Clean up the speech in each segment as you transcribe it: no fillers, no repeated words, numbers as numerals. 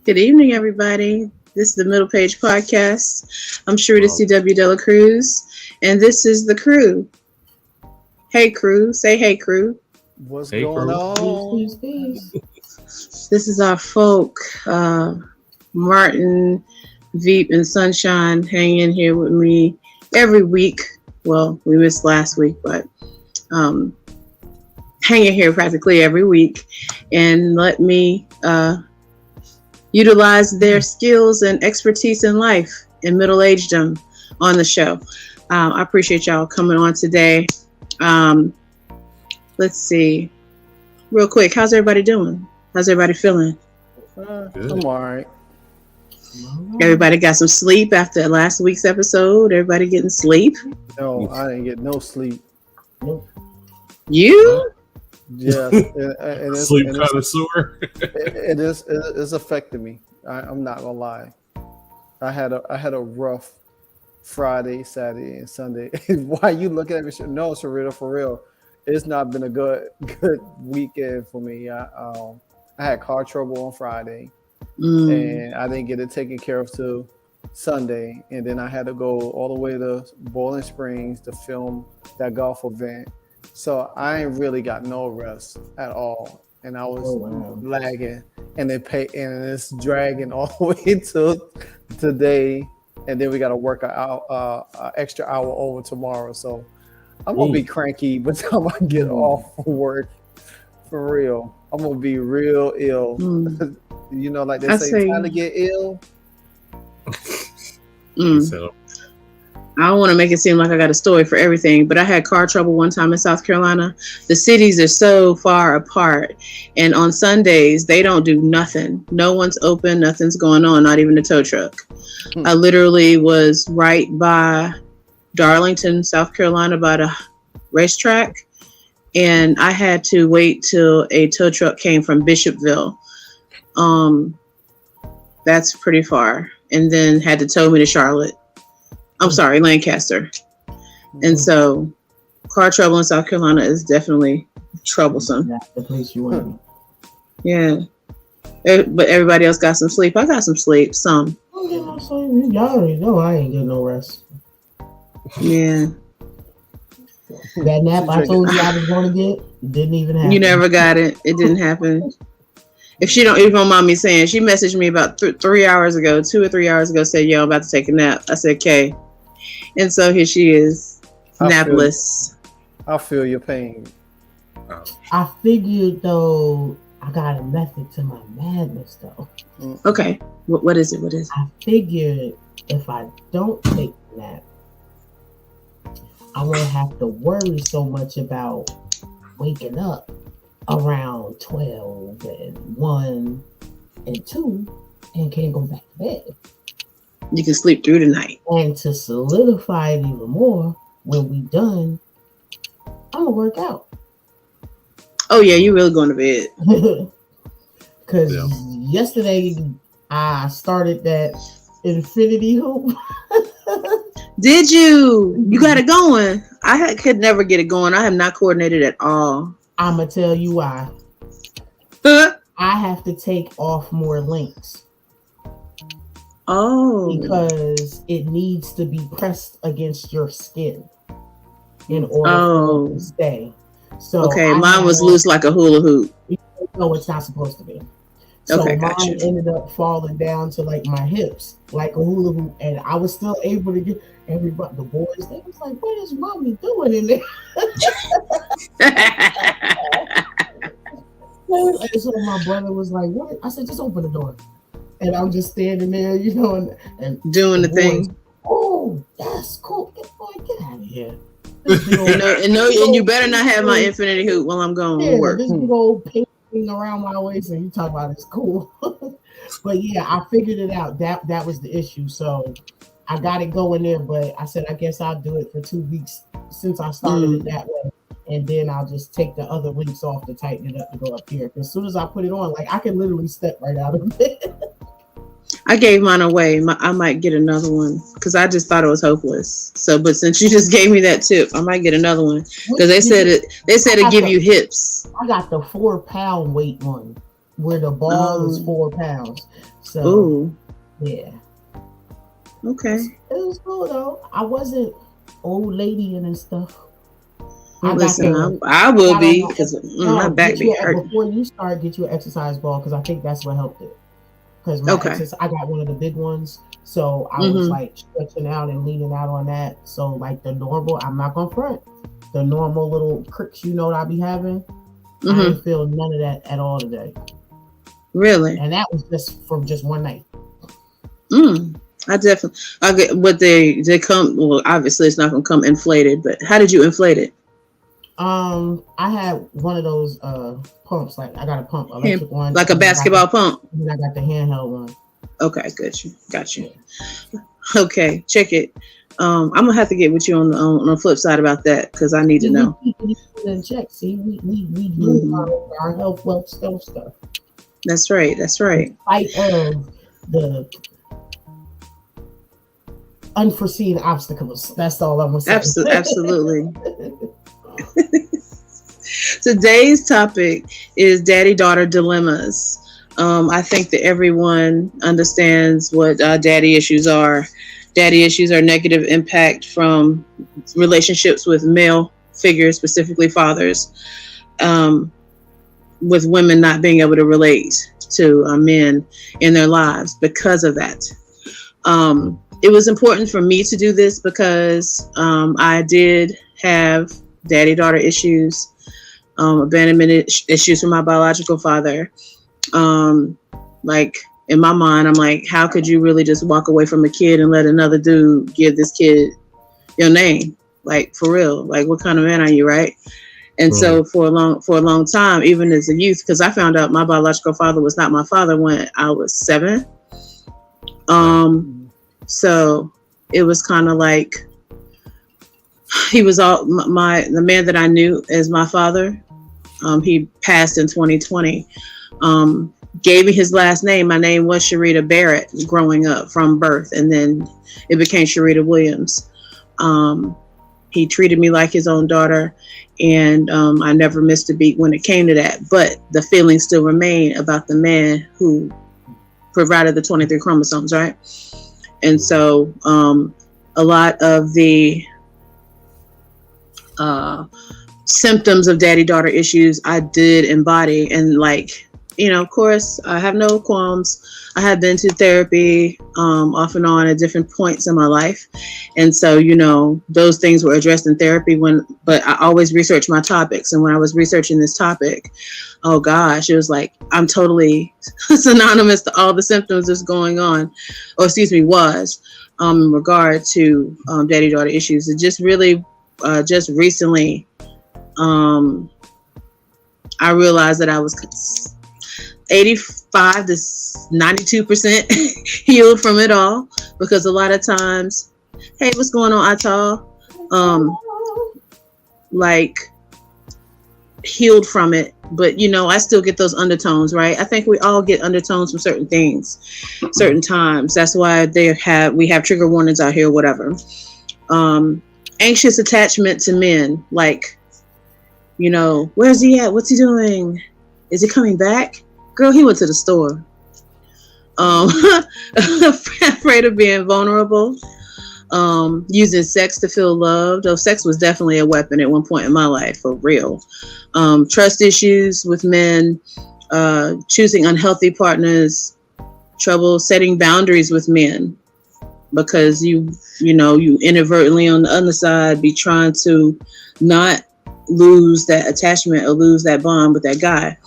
Good evening, everybody. This is the Middlepage Podcast. I'm Sharita C.W. Dela Cruz, and this is the crew. Hey, crew. Say hey, crew. What's going on? This is our folk, Martin, Veep, and Sunshine hanging here with me every week. Well, we missed last week, but hanging here practically every week. And let me utilize their skills and expertise in life and middle-agedom on the show. I appreciate y'all coming on today. Let's see. Real quick, how's everybody doing? How's everybody feeling? I'm all right. Everybody got some sleep after last week's episode? Everybody getting sleep? No, I didn't get no sleep. You? Yeah, sleep connoisseur. It's affecting me. I'm not gonna lie. I had a rough Friday, Saturday, and Sunday. Why you looking at me? No, Sarita, for real. It's not been a good weekend for me. I had car trouble on Friday, and I didn't get it taken care of till Sunday, and then I had to go all the way to Boiling Springs to film that golf event. So I ain't really got no rest at all, and I was lagging, and it's dragging all the way to today, and then we got to work an extra hour over tomorrow. So I'm gonna be cranky by the time I get off work. For real, I'm gonna be real ill. You know, like they say, time to get ill. I don't want to make it seem like I got a story for everything, but I had car trouble one time in South Carolina. The cities are so far apart, and on Sundays, they don't do nothing. No one's open, nothing's going on, not even a tow truck. I literally was right by Darlington, South Carolina, by the racetrack, and I had to wait till a tow truck came from Bishopville. That's pretty far, and then had to tow me to Charlotte. I'm sorry, Lancaster. And so car trouble in South Carolina is definitely troublesome. That's the place you want to be. Yeah. But everybody else got some sleep. I got some sleep, some. I don't get no sleep. Y'all already know I ain't getting no rest. Yeah. That nap I told you I was going to get didn't even happen. You never got it. It didn't happen. If she don't even mind me saying, she messaged me about 3 hours ago, 2 or 3 hours ago, said, yo, I'm about to take a nap. I said, okay. And so here she is, napless. I feel your pain. I figured, though, I got a method to my madness, though. Okay. What is it? I figured if I don't take a nap, I won't have to worry so much about waking up around 12 and 1 and 2 and can't go back to bed. You can sleep through the night. And to solidify it even more, when we done, I'm gonna work out. Oh yeah, you really going to bed. Because yesterday I started that infinity hoop. Did you? You got it going. Could never get it going. I have not coordinated at all. I'm gonna tell you why. I have to take off more links. Oh. Because it needs to be pressed against your skin in order for it to stay. So okay, mine was loose like a hula hoop. No, it's not supposed to be. So okay, mine gotcha. ended up falling down to like my hips, like a hula hoop, and I was still able to get everybody. The boys, they was like, "What is mommy doing in there?" And so my brother was like, "What?" I said, "Just open the door." And I'm just standing there, you know, and doing the thing. Oh, oh, that's cool. Get out of here. And you better not have my infinity hoop while I'm going to work. This big old pink thing around my waist, and you talk about it's cool. But yeah, I figured it out. That was the issue. So I got it going there, but I said I guess I'll do it for 2 weeks since I started it that way. And then I'll just take the other links off to tighten it up to go up here. As soon as I put it on, like I can literally step right out of it. I gave mine away. I might get another one because I just thought it was hopeless. So, but since you just gave me that tip, I might get another one because they said it give you hips. I got the 4 pound weight one where the ball is 4 pounds. So, ooh. Yeah. Okay. It was cool though. I wasn't old lady and stuff. Listen, I will be because my back be hurt. Before you start, get you an exercise ball because I think that's what helped it. Because I got one of the big ones, so I was like stretching out and leaning out on that. So like the normal, I'm not gonna front. The normal little cricks, that I be having, I didn't feel none of that at all today. Really? And that was just from just one night. I get what they come. Well, obviously it's not gonna come inflated, but how did you inflate it? I had one of those pumps. Like I got a pump, electric one, like a basketball pump. And I got the handheld one. Okay, got you. Okay, check it. I'm gonna have to get with you on the flip side about that because I need to know. In check. See, we do our health, wealth, stuff. That's right. Fight of the unforeseen obstacles. That's all I'm gonna say. Absolutely. Today's topic is daddy-daughter dilemmas. I think that everyone understands what daddy issues are. Daddy issues are negative impact from relationships with male figures, specifically fathers, with women not being able to relate to men in their lives because of that. It was important for me to do this because I did have daddy-daughter issues, abandonment issues from my biological father. Like in my mind, I'm like, how could you really just walk away from a kid and let another dude give this kid your name? Like for real, like what kind of man are you, right? And so for a long time, even as a youth, because I found out my biological father was not my father when I was 7. So it was kind of like he was the man that I knew as my father. He passed in 2020. Gave me his last name. My name was Sharita Barrett growing up from birth, and then it became Sharita Williams. He treated me like his own daughter, and I never missed a beat when it came to that. But the feelings still remain about the man who provided the 23 chromosomes, right? And so a lot of the symptoms of daddy-daughter issues I did embody, and of course, I have no qualms. I have been to therapy off and on at different points in my life. And so, those things were addressed in therapy but I always research my topics. And when I was researching this topic, oh gosh, it was like, I'm totally synonymous to all the symptoms that's going on, in regard to daddy-daughter issues. It just really, just recently, I realized that I was 85 to 92% healed from it all, because a lot of times, hey, what's going on, Atal? Healed from it, but I still get those undertones, right? I think we all get undertones from certain things, certain times. That's why we have trigger warnings out here, whatever. Anxious attachment to men, where's he at? What's he doing? Is he coming back? Girl, he went to the store. Afraid of being vulnerable. Using sex to feel loved. Sex was definitely a weapon at one point in my life, for real. Trust issues with men. Choosing unhealthy partners. Trouble setting boundaries with men. Because you inadvertently on the other side be trying to not lose that attachment or lose that bond with that guy.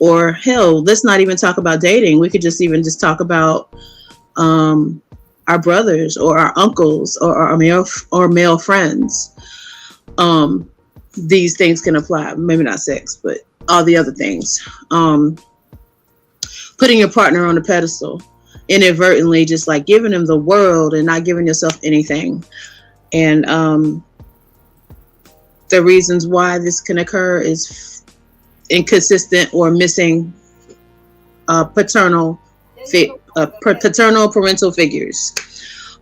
Or hell, let's not even talk about dating. We could just talk about our brothers or our uncles or our male friends, these things can apply. Maybe not sex, but all the other things. Putting your partner on a pedestal, inadvertently, just like giving them the world and not giving yourself anything. And the reasons why this can occur is inconsistent or missing parental figures.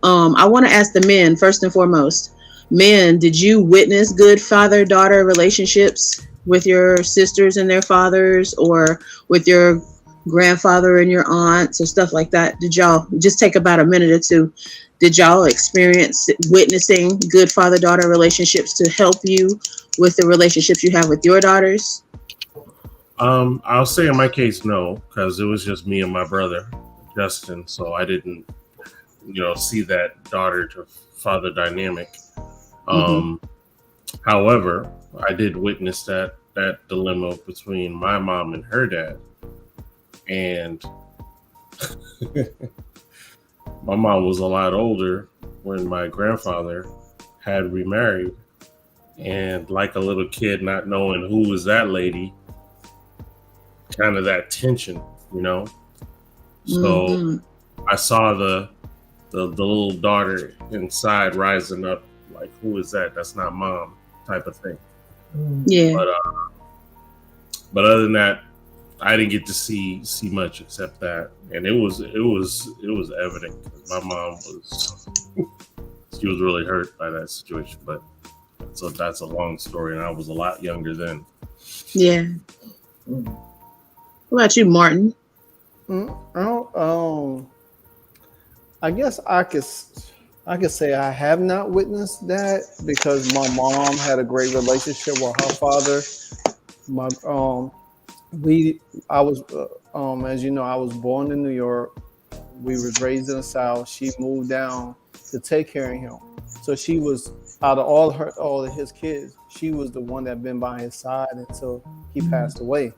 I want to ask the men first and foremost. Men, did you witness good father-daughter relationships with your sisters and their fathers, or with your grandfather and your aunts or stuff like that? Did y'all just take about a minute or two? Did y'all experience witnessing good father-daughter relationships to help you with the relationships you have with your daughters? I'll say in my case, no, because it was just me and my brother, Justin. So I didn't, see that daughter to father dynamic. However, I did witness that dilemma between my mom and her dad. And my mom was a lot older when my grandfather had remarried. And like a little kid not knowing who was that lady, kind of that tension, So I saw the little daughter inside rising up, like, who is that? That's not mom, type of thing. Yeah. But other than that, I didn't get to see much except that, and it was evident. My mom she was really hurt by that situation, but so that's a long story, and I was a lot younger then. Yeah. What about you, Martin? I guess I could say I have not witnessed that, because my mom had a great relationship with her father. As you know, I was born in New York. We was raised in the South. She moved down to take care of him. So she was, out of all of his kids, she was the one that been by his side until he passed away.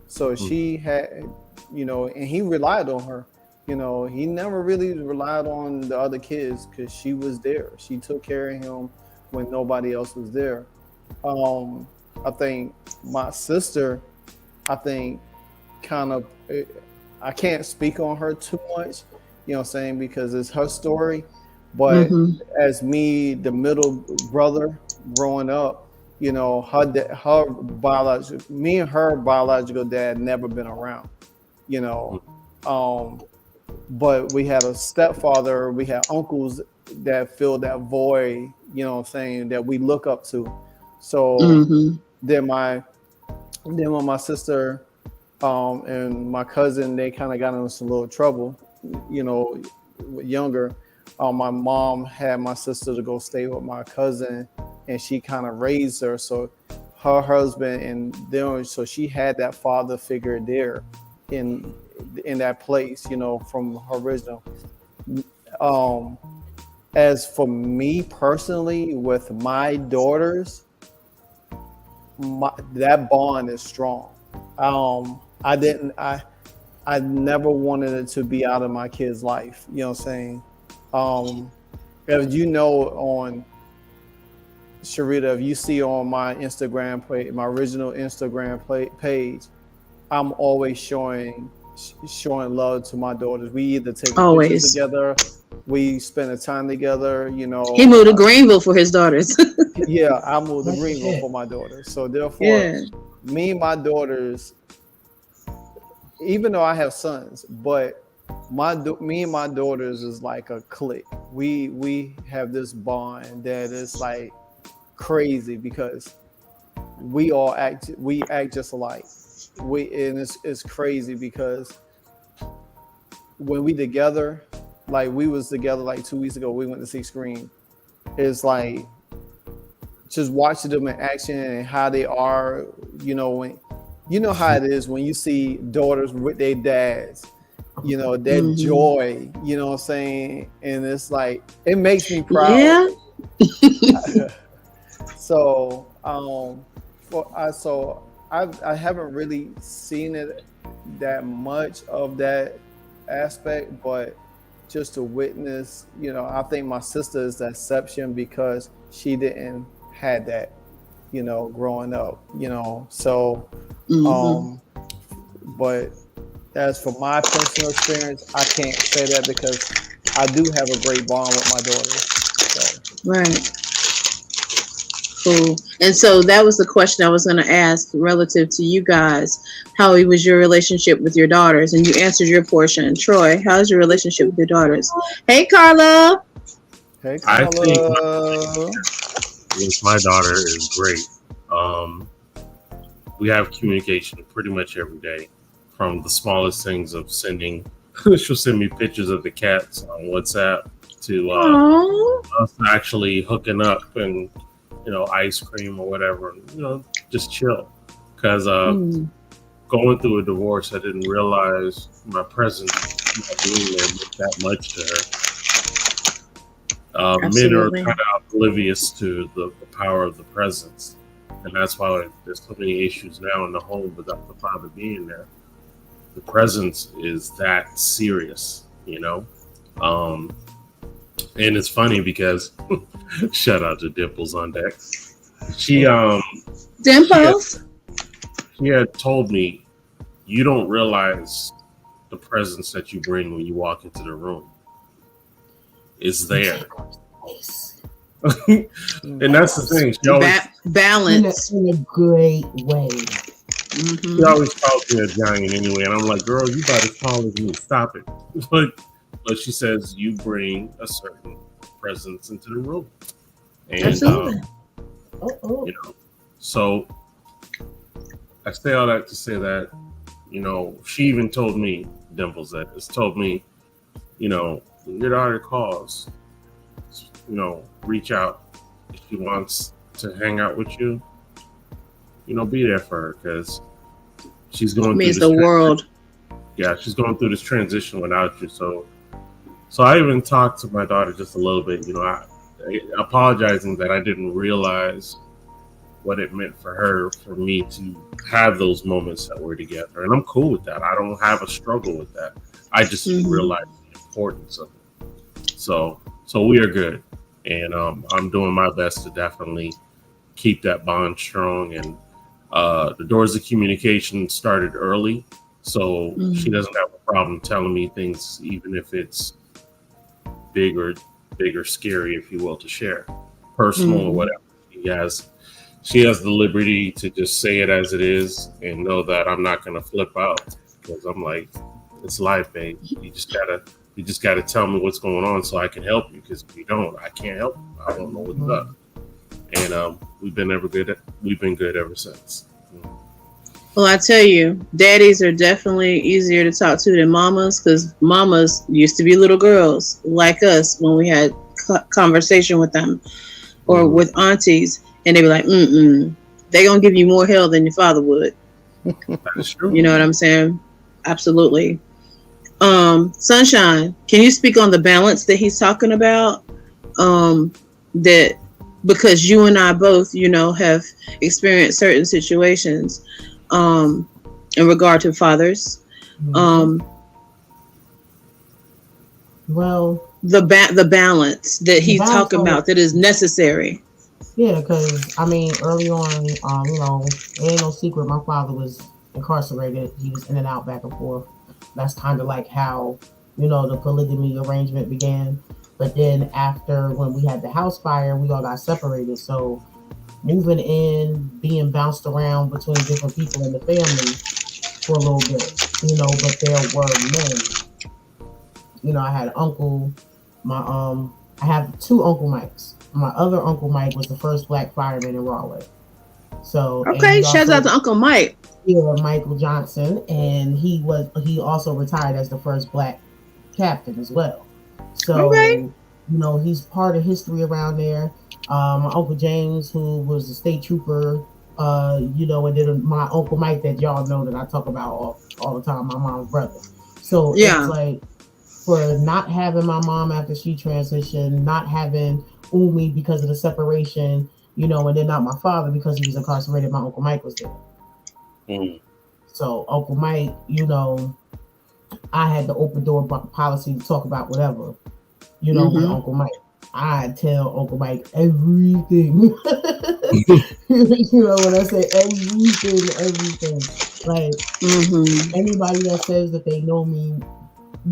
So she had, and he relied on her. He never really relied on the other kids, because she was there. She took care of him when nobody else was there. I think my sister, kind of, I can't speak on her too much, because it's her story. But as me, the middle brother growing up, me and her biological dad never been around, but we had a stepfather, we had uncles that filled that void, that we look up to. So then when my sister and my cousin, they kind of got into some little trouble, younger. My mom had my sister to go stay with my cousin, and she kind of raised her. So her husband and them, so she had that father figure there in that place, from her original. As for me personally, with my daughters, that bond is strong. I never wanted it to be out of my kid's life. You know what I'm saying? As you know, on Sharita, if you see on my Instagram page, my original Instagram page, I'm always showing love to my daughters. We either take pictures together, we spend a time together. He moved to Greenville for his daughters. Yeah, I moved to Greenville for my daughters. So therefore, me and my daughters, even though I have sons, but me and my daughters is like a clique. We have this bond that is like crazy, because we act just alike. And it's crazy, because when we together, like we was together like 2 weeks ago, we went to see Scream. It's like just watching them in action and how they are, when how it is when you see daughters with their dads, that joy, what I'm saying? And it's like, it makes me proud. Yeah. So, I haven't really seen it that much of that aspect, but just to witness, I think my sister is the exception because she didn't had that, growing up, so, but as for my personal experience, I can't say that because I do have a great bond with my daughter. So. Right. Cool. And so that was the question I was going to ask relative to you guys. How was your relationship with your daughters? And you answered your portion. Troy, how's your relationship with your daughters? Hey, Carla. Hey, Carla. I think my daughter is great. We have communication pretty much every day, from the smallest things of sending. She'll send me pictures of the cats on WhatsApp to us actually hooking up and ice cream or whatever, just chill. Because going through a divorce, I didn't realize my presence being there meant that much to her. Men are kind of oblivious to the power of the presence. And that's why there's so many issues now in the home without the father being there. The presence is that serious, and it's funny because shout out to Dimples on deck. Dimples? She had told me, you don't realize the presence that you bring when you walk into the room is there. And that's the thing. She always balance in a great way. Mm-hmm. She always calls me a giant anyway, and I'm like, girl, you about as tall as me. Stop it. But she says you bring a certain presence into the room, and so I say all that to say that she even told me, Dimples, that has told me, when your daughter calls, reach out if she wants to hang out with you. Be there for her because she's going through the world. Yeah, she's going through this transition without you. So I even talked to my daughter just a little bit. I apologizing that I didn't realize what it meant for her, for me to have those moments that we're together, and I'm cool with that. I don't have a struggle with that. I just realized the importance of it. So we are good, and I'm doing my best to definitely keep that bond strong. And the doors of communication started early, so she doesn't have a problem telling me things, even if it's big or scary, if you will, to share, personal or whatever. She has the liberty to just say it as it is and know that I'm not going to flip out, because I'm like, it's life, babe. You just gotta tell me what's going on so I can help you, because if you don't, I can't help you. I don't know what's up. And we've been good ever since. Well, I tell you, daddies are definitely easier to talk to than mamas, because mamas used to be little girls like us when we had conversation with them or with aunties, and they'd be like, they gonna give you more hell than your father would. That's true. You know what I'm saying? Absolutely. Sunshine, can you speak on the balance that he's talking about? That because you and I both, have experienced certain situations in regard to fathers. Well, the balance that he's talking about that is necessary. Yeah, because early on, it ain't no secret. My father was incarcerated. He was in and out, back and forth. That's kind of like how, the polygamy arrangement began. But then after, when we had the house fire, we all got separated. So moving in, being bounced around between different people in the family for a little bit, but there were men. I had an uncle, I have two Uncle Mikes. My other Uncle Mike was the first black fireman in Rahway. So shout out to Uncle Mike. Yeah, Michael Johnson, and he also retired as the first black captain as well. So he's part of history around there. My Uncle James, who was a state trooper, and then my Uncle Mike that y'all know that I talk about all the time, my mom's brother. So it's like, for not having my mom after she transitioned, not having Umi because of the separation, and then not my father because he was incarcerated, my Uncle Mike was there. So Uncle Mike, I had the open door policy to talk about whatever, you know, with Uncle Mike. I tell Uncle Mike everything. You know, when I say everything. Like anybody that says that they know me,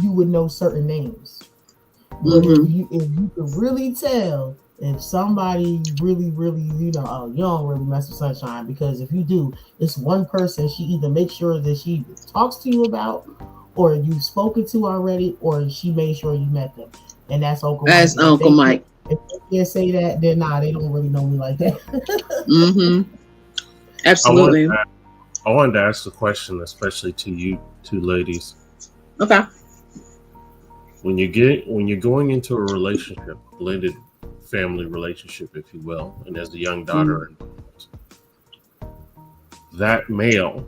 you would know certain names. But if you could really tell if somebody really, you know, oh, you don't really mess with Sunshine, because if you do, it's one person she either makes sure that she talks to you about, or you've spoken to already, or she made sure you met them. And that's Uncle Mike. That's Uncle Mike. If they can't say that, then they don't really know me like that. Absolutely. I wanted to ask the question, especially to you two ladies. Okay. When you're going into a relationship, blended family relationship, if you will, and as a young daughter involved, that male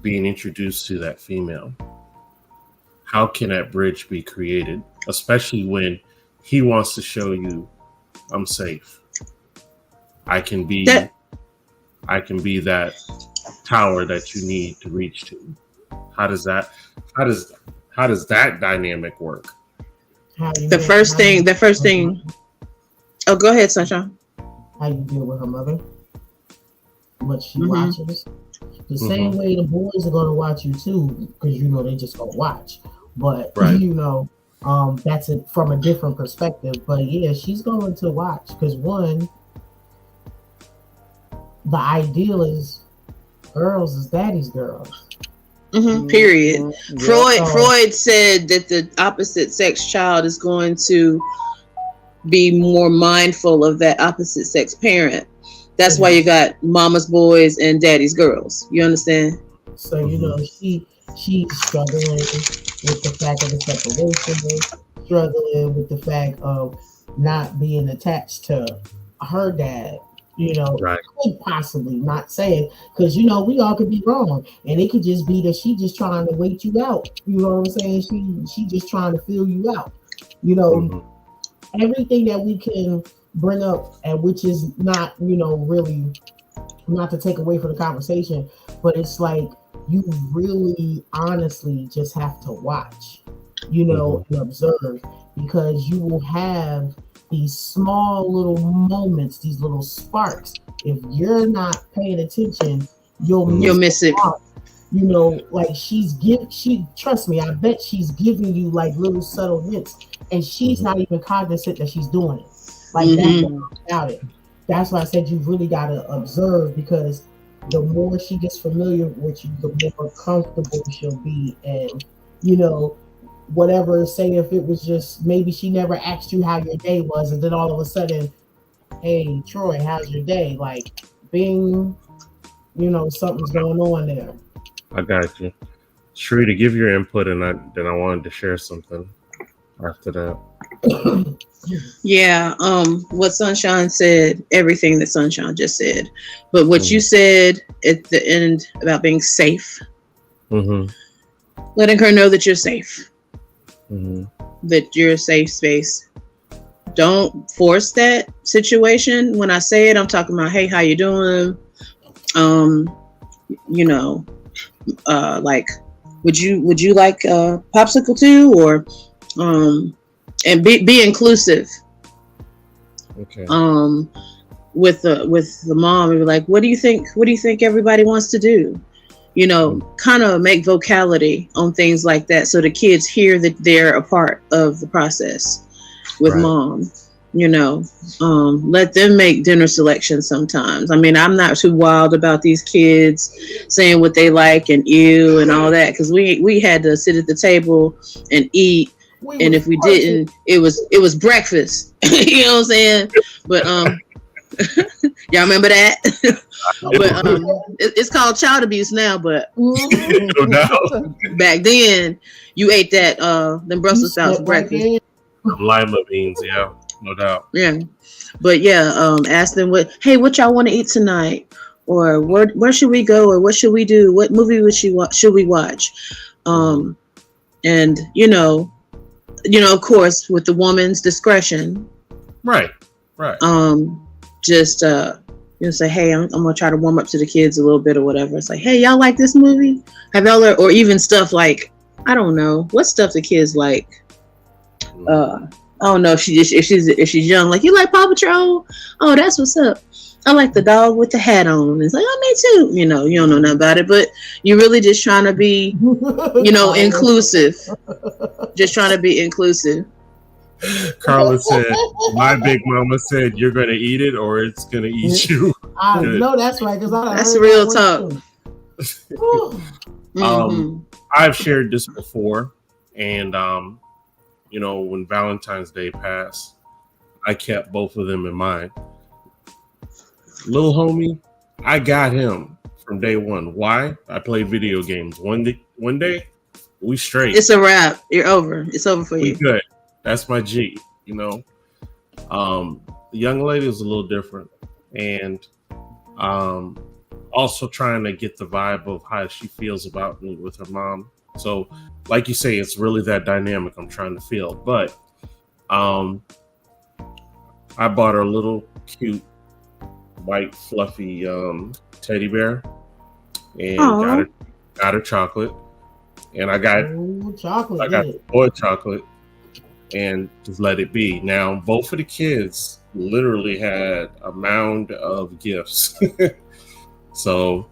being introduced to that female, how can that bridge be created, especially when he wants to show you, I'm safe, I can be that tower that you need to reach to? How does that dynamic work? The first thing. Oh, go ahead, Sunshine. How you deal with her mother? What she watches. The same way the boys are gonna watch you too, because you know they just gonna watch. But you know, that's from a different perspective. But yeah, she's going to watch, because one, the ideal is girls is daddy's girls. Period. Freud said that the opposite sex child is going to be more mindful of that opposite sex parent. That's why you got mama's boys and daddy's girls. You understand? So you know she's struggling with the fact of the separation, struggling with the fact of not being attached to her dad. You know, could possibly, not saying, because you know we all could be wrong, and it could just be that she just trying to wait you out. You know what I'm saying? She just trying to fill you out. You know, everything that we can bring up, and which is not, you know, really not to take away from the conversation, but it's like you really honestly just have to watch, you know, and observe, because you will have these small little moments, these little sparks. If you're not paying attention, you'll miss it. You know, like she trust me, I bet she's giving you like little subtle hints, and she's not even cognizant that she's doing it. Like that's about it. That's why I said you really gotta observe, because the more she gets familiar with you, the more comfortable she'll be. And you know, whatever, say if it was just maybe she never asked you how your day was, and then all of a sudden, hey Troy, how's your day? Like, bing, you know, something's going on there. I got you. Shree, to give your input, and then I wanted to share something after that. Yeah, what Sunshine said, everything that Sunshine just said. But what you said at the end about being safe, letting her know that you're safe. That you're a safe space. Don't force that situation. When I say it, I'm talking about, hey, how you doing? You know, like, would you like a popsicle too? Or and be inclusive. Okay. With the mom, and be like, what do you think everybody wants to do? You know, kind of make vocality on things like that, so the kids hear that they're a part of the process with mom. You know, let them make dinner selections sometimes. I mean, I'm not too wild about these kids saying what they like and ew and all that, because we had to sit at the table and eat, and if we didn't, it was breakfast. You know what I'm saying? But y'all remember that? But it's called child abuse now, but back then you ate that them Brussels sprouts for breakfast. Lima beans, yeah, no doubt. Yeah. But yeah, ask them what y'all want to eat tonight, or where should we go, or what should we do? What movie should we watch? And you know, of course, with the woman's discretion. Right. Just You'll say, hey, I'm gonna try to warm up to the kids a little bit or whatever. It's like, hey, y'all like this movie? Have y'all, or even stuff like, I don't know, what stuff the kids like? I don't know if she's young. Like, you like Paw Patrol? Oh, that's what's up. I like the dog with the hat on. It's like, oh, me too. You know, you don't know nothing about it, but you're really just trying to be, you know, inclusive. Just trying to be inclusive. Carla said, my big mama said, you're going to eat it or it's going to eat you. I know that's right. That's real talk. I've shared this before. And, you know, when Valentine's Day passed, I kept both of them in mind. Little homie, I got him from day one. Why? I played video games. One day, we straight. It's a wrap. You're over. It's over for you. Good. That's my G, you know. The young lady is a little different. And also trying to get the vibe of how she feels about me with her mom. So, like you say, it's really that dynamic I'm trying to feel. But I bought her a little cute white fluffy teddy bear and got her chocolate, and I got boy chocolate, and just let it be. Now both of the kids literally had a mound of gifts. So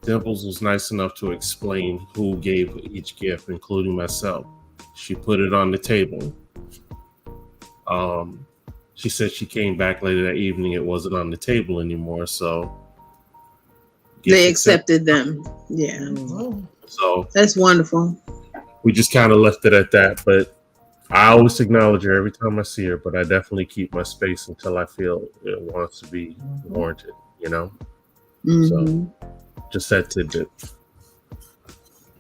Dimples was nice enough to explain who gave each gift, including myself. She put it on the table. She said she came back later that evening. It wasn't on the table anymore, so they accepted them. Yeah. So that's wonderful. We just kind of left it at that, but I always acknowledge her every time I see her, but I definitely keep my space until I feel it wants to be warranted, you know? So just that tidbit.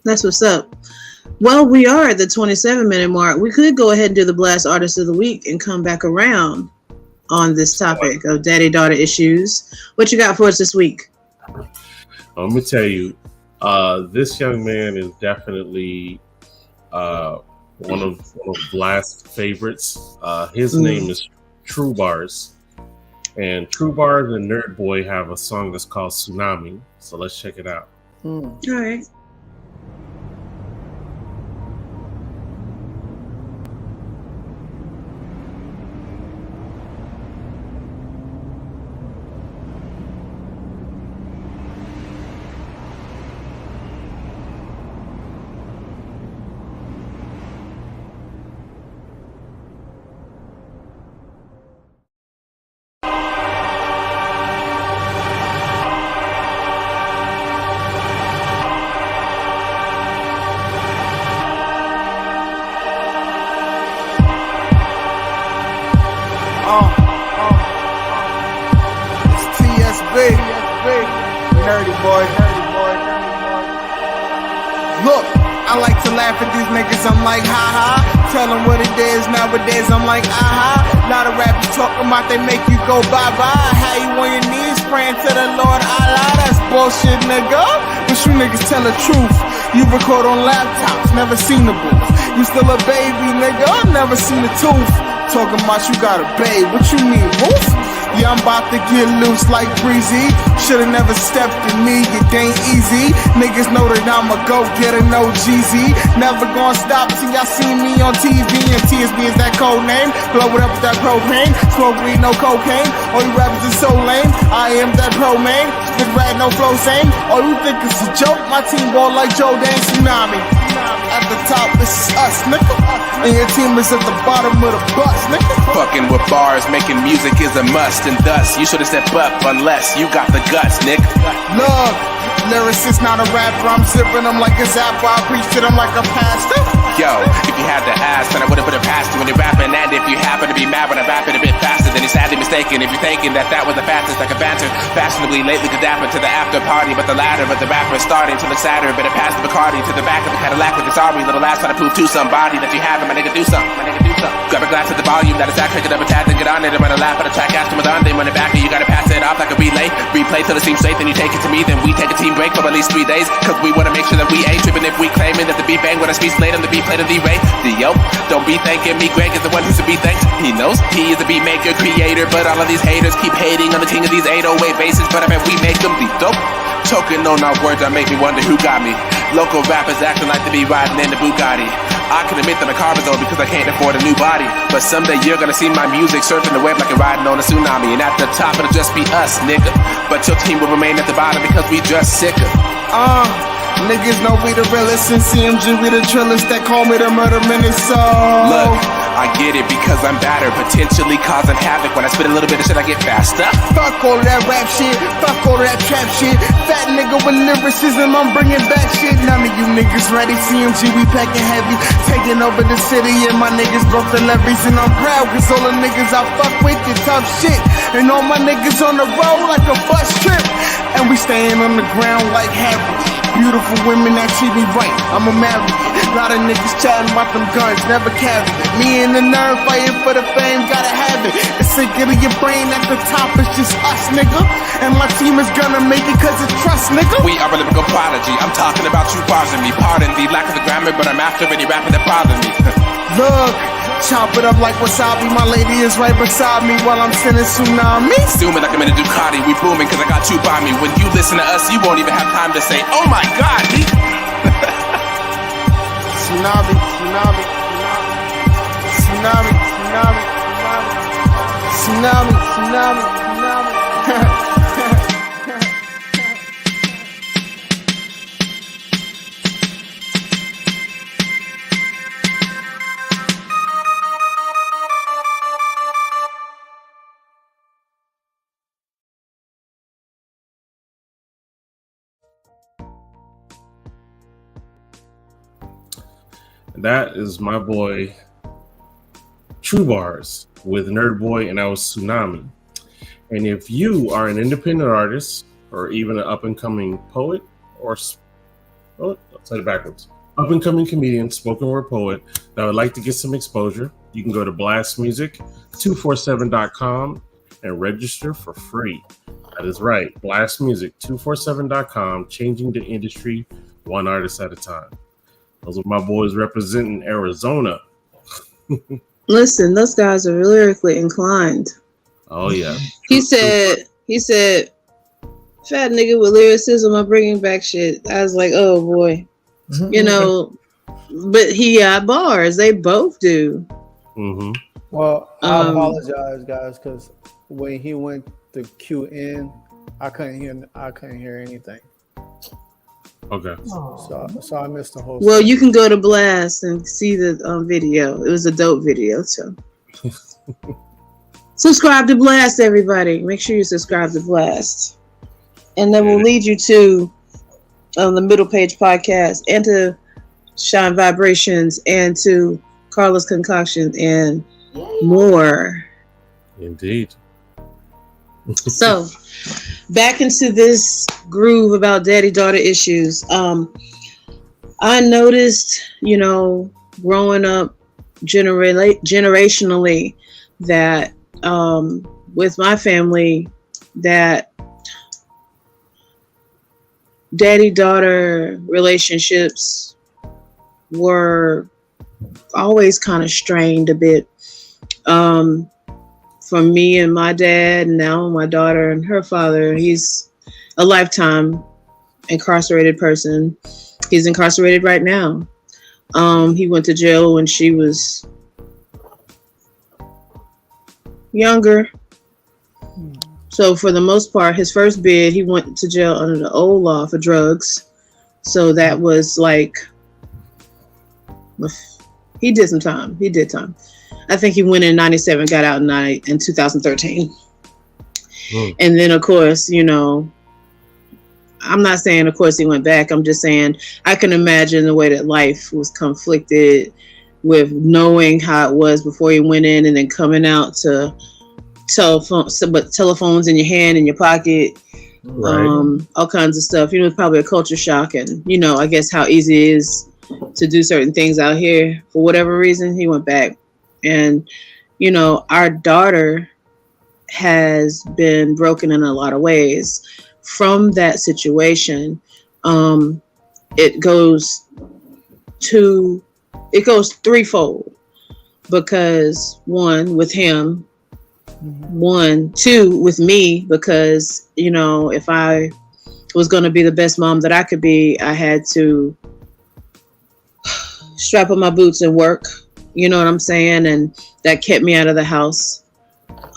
That's what's up. Well, we are at the 27-minute mark. We could go ahead and do the Blast Artist of the Week and come back around on this topic of daddy-daughter issues. What you got for us this week? I'm going to tell you, this young man is definitely one of Blast's favorites. His name is True Bars. And True Bars and Nerd Boy have a song that's called Tsunami. So let's check it out. All right. Nerdy boy. Look, I like to laugh at these niggas, I'm like, ha ha. Tell them what it is, nowadays I'm like, aha. Lot of rappers talking about they make you go bye-bye. How you on your knees praying to the Lord Allah? That's bullshit, nigga. But you niggas tell the truth. You record on laptops, never seen the booth. You still a baby, nigga, never seen a tooth. Talking about you got a babe, what you mean, roof? Yeah, I'm about to get loose like Breezy. Should've never stepped in me, it ain't easy. Niggas know that I'ma go get a no GZ. Never gonna stop till y'all see me on TV. And TSB is that code name. Blow it up with that propane. Smoke weed, no cocaine. All you rappers is so lame. I am that pro man. Spit rad, no flow same. All you think it's a joke. My team ball like Joe Dan Tsunami. At the top, this is us, nigga. And your team is at the bottom of the bus, nigga. Fucking with bars, making music is a must. And thus, you should've stepped up unless you got the guts, nigga. Look, lyricist, not a rapper. I'm zipping them like a zapper. I preach to them like a pastor. Yo, if you had to ask, then I wouldn't put it past you when you're rapping. And if you happen to be mad when I'm rapping a bit faster, then you sadly missed mistaken if you're thinking that was the fastest I could banter. Fashionably lately dapper to the after party, but the ladder of the rapper is starting to look sadder. Better pass the Bacardi to the back of the Cadillac with the sorry little ass trying to prove to somebody that you have it. My nigga, do something. Grab a glass of the volume that is that pick it up a tad and get on it and run a lap of the track after my on. Then run it back and you gotta pass it off like a relay. Replay till it seems straight, then you take it to me. Then we take a team break for at least 3 days, cause we wanna make sure that we ain't tripping if we claiming that the beat bang when I speech laid on the beat plate of the ray. Yo, don't be thanking me, Greg is the one who should be thanked. He knows he is a beat maker, creator, but all of these haters keep hating on the king of these 808 bases. But I bet we make them be dope. Choking on our words, that make me wonder who got me. Local rappers acting like they be riding in the Bugatti. I can admit that my car is old because I can't afford a new body. But someday you're gonna see my music surfing the web like a riding on a tsunami. And at the top it'll just be us, nigga. But your team will remain at the bottom because we just sicker. Niggas know we the realest, and CMG we the trillest. That call me the murder minister. Look, I get it because I'm badder, potentially causing havoc. When I spit a little bit of shit, I get faster. Fuck all of that rap shit, fuck all of that trap shit. Fat nigga with lyricism, I'm bringing back shit. None of you niggas ready, CMG we packing heavy. Taking over the city and my niggas broke the levees. And I'm proud cause all the niggas I fuck with is tough shit. And all my niggas on the road like a bus trip. And we staying on the ground like Harry. Beautiful women that treat me right, I'ma marry it. Lot of niggas chatting about them guns, never carry it. Me and the nerve fighting for the fame, gotta have it. It's sick of your brain at the top, it's just us, nigga. And my team is gonna make it cause it's trust, nigga. We are a lyrical prodigy, I'm talking about you pausing me. Pardon the lack of the grammar, but I'm after any rapper that bothers me. Look, chop it up like wasabi. My lady is right beside me while I'm sending tsunamis. Zooming like I'm in a Ducati, we booming cause I got you by me. When you listen to us, you won't even have time to say, oh my god, Tsunami, tsunami, tsunami, tsunami, tsunami, tsunami, tsunami. That is my boy True Bars with Nerd Boy, and that was Tsunami. And if you are an independent artist or even an up-and-coming poet or I'll say it backwards, up-and-coming comedian, spoken word poet that would like to get some exposure, you can go to blastmusic247.com and register for free. That is right, blastmusic247.com, changing the industry one artist at a time. Those are my boys representing Arizona. Listen, those guys are lyrically inclined. Oh yeah. He said, fat nigga with lyricism, I'm bringing back shit. I was like, oh boy. You know, but he got bars. They both do. Mm-hmm. Well, I apologize, guys, because when he went to QN, I couldn't hear anything. Okay. So I missed the whole. Well, you can go to Blast and see the video. It was a dope video. So subscribe to Blast, everybody. Make sure you subscribe to Blast, and then we'll lead you to the Middlepage Podcast and to Shine Vibrations and to Carla's Concoction and more. Indeed. So back into this groove about daddy-daughter issues. I noticed, you know, growing up generationally that with my family that daddy-daughter relationships were always kind of strained a bit. From me and my dad, and now my daughter and her father. He's a lifetime incarcerated person. He's incarcerated right now. He went to jail when she was younger. So for the most part, his first bid, he went to jail under the old law for drugs. So that was like, he did some time. He did time. I think he went in 97, got out in 2013. And then, of course, you know, I'm not saying, of course, he went back. I'm just saying I can imagine the way that life was conflicted with knowing how it was before he went in and then coming out to but telephones in your hand, in your pocket, Right. all kinds of stuff. It's probably a culture shock, and I guess how easy it is to do certain things out here. For whatever reason, he went back, and our daughter has been broken in a lot of ways from that situation. It goes threefold, because one, with him, two, with me, because if I was going to be the best mom that I could be, I had to strap on my boots and work, you know what I'm saying? And that kept me out of the house,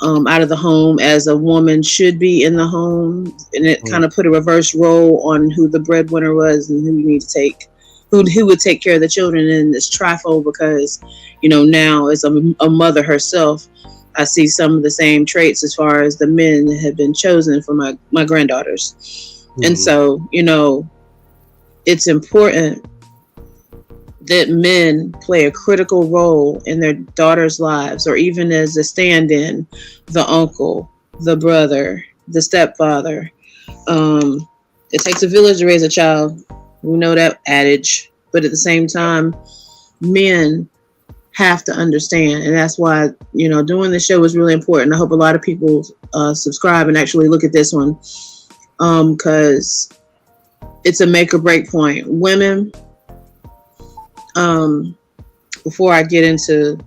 out of the home, as a woman should be in the home. And it kind of put a reverse role on who the breadwinner was and who you need to take, who would take care of the children in this trifold, because now as a mother herself, I see some of the same traits as far as the men that have been chosen for my granddaughters. And so, it's important that men play a critical role in their daughters' lives, or even as a stand-in, the uncle, the brother, the stepfather. It takes a village to raise a child. We know that adage, but at the same time, men have to understand, and that's why doing this show is really important. I hope a lot of people subscribe and actually look at this one, because it's a make or break point. Women, before I get into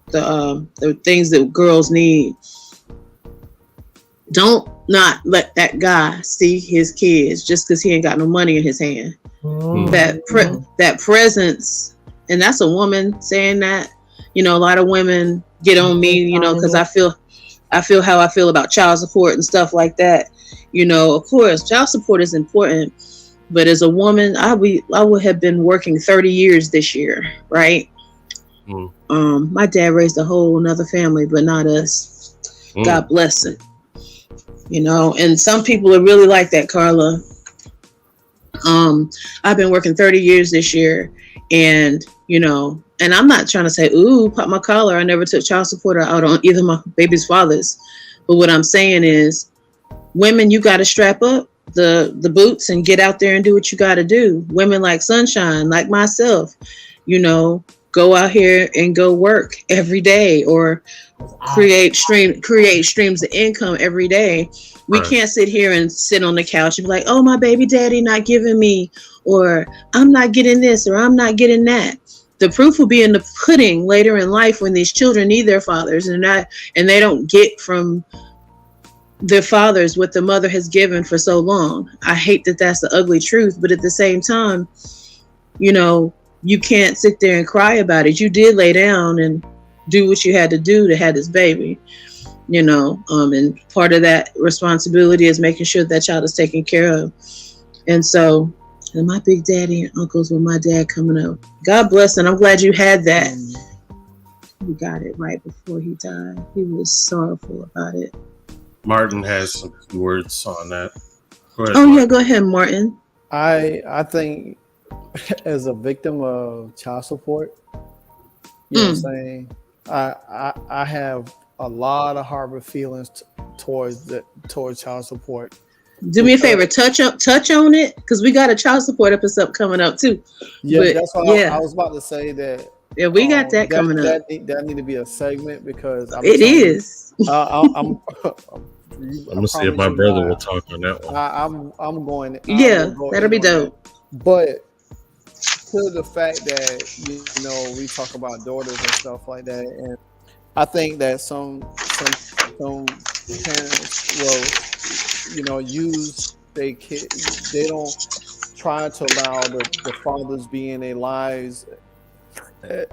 the things that girls need, don't not let that guy see his kids just because he ain't got no money in his hand. That presence, and that's a woman saying that. A lot of women get on me, because I feel how I feel about child support and stuff like that. Of course, child support is important, but as a woman, I would have been working 30 years this year, right? My dad raised a whole another family, but not us. God bless it. And some people are really like that, Carla. I've been working 30 years this year, and and I'm not trying to say, ooh, pop my collar. I never took child support out on either my baby's fathers. But what I'm saying is, women, you got to strap up the boots and get out there and do what you got to do. Women like Sunshine, like myself, go out here and go work every day, or create streams of income every day. We can't sit here and sit on the couch and be like, oh, my baby daddy not giving me, or I'm not getting this, or I'm not getting that. The proof will be in the pudding later in life, when these children need their fathers and they don't get from their fathers what the mother has given for so long. I hate that that's the ugly truth, but at the same time, you can't sit there and cry about it. You did lay down and do what you had to do to have this baby, and part of that responsibility is making sure that child is taken care of. And so, and my big daddy and uncles with my dad coming up, God bless, and I'm glad you had that. You got it right before he died. He was sorrowful about it. Martin has some words on that. Go ahead, Martin. Yeah, go ahead, Martin. I think as a victim of child support, you know what I'm saying, I have a lot of harbor feelings towards child support. Do me a favor, touch on it, because we got a child support episode coming up too. Yeah, but, that's what I was about to say. That yeah, we got that coming up. That need to be a segment, because it is. I'm gonna see if my brother will talk on that one. I'm going. That'll be dope. But to the fact that we talk about daughters and stuff like that, and I think that some parents will, use their kids. They don't try to allow the fathers be in their lives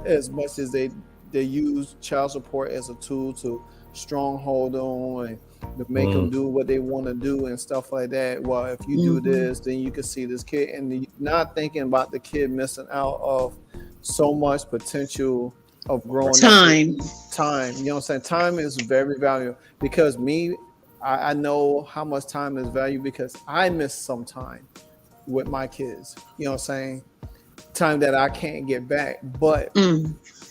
as much as they use child support as a tool to stronghold them and to make them do what they want to do and stuff like that. Well, if you do this, then you can see this kid, and not thinking about the kid missing out of so much potential of growing time. You know what I'm saying? Time is very valuable, because I know how much time is valuable, because I miss some time with my kids. You know what I'm saying? Time that I can't get back. But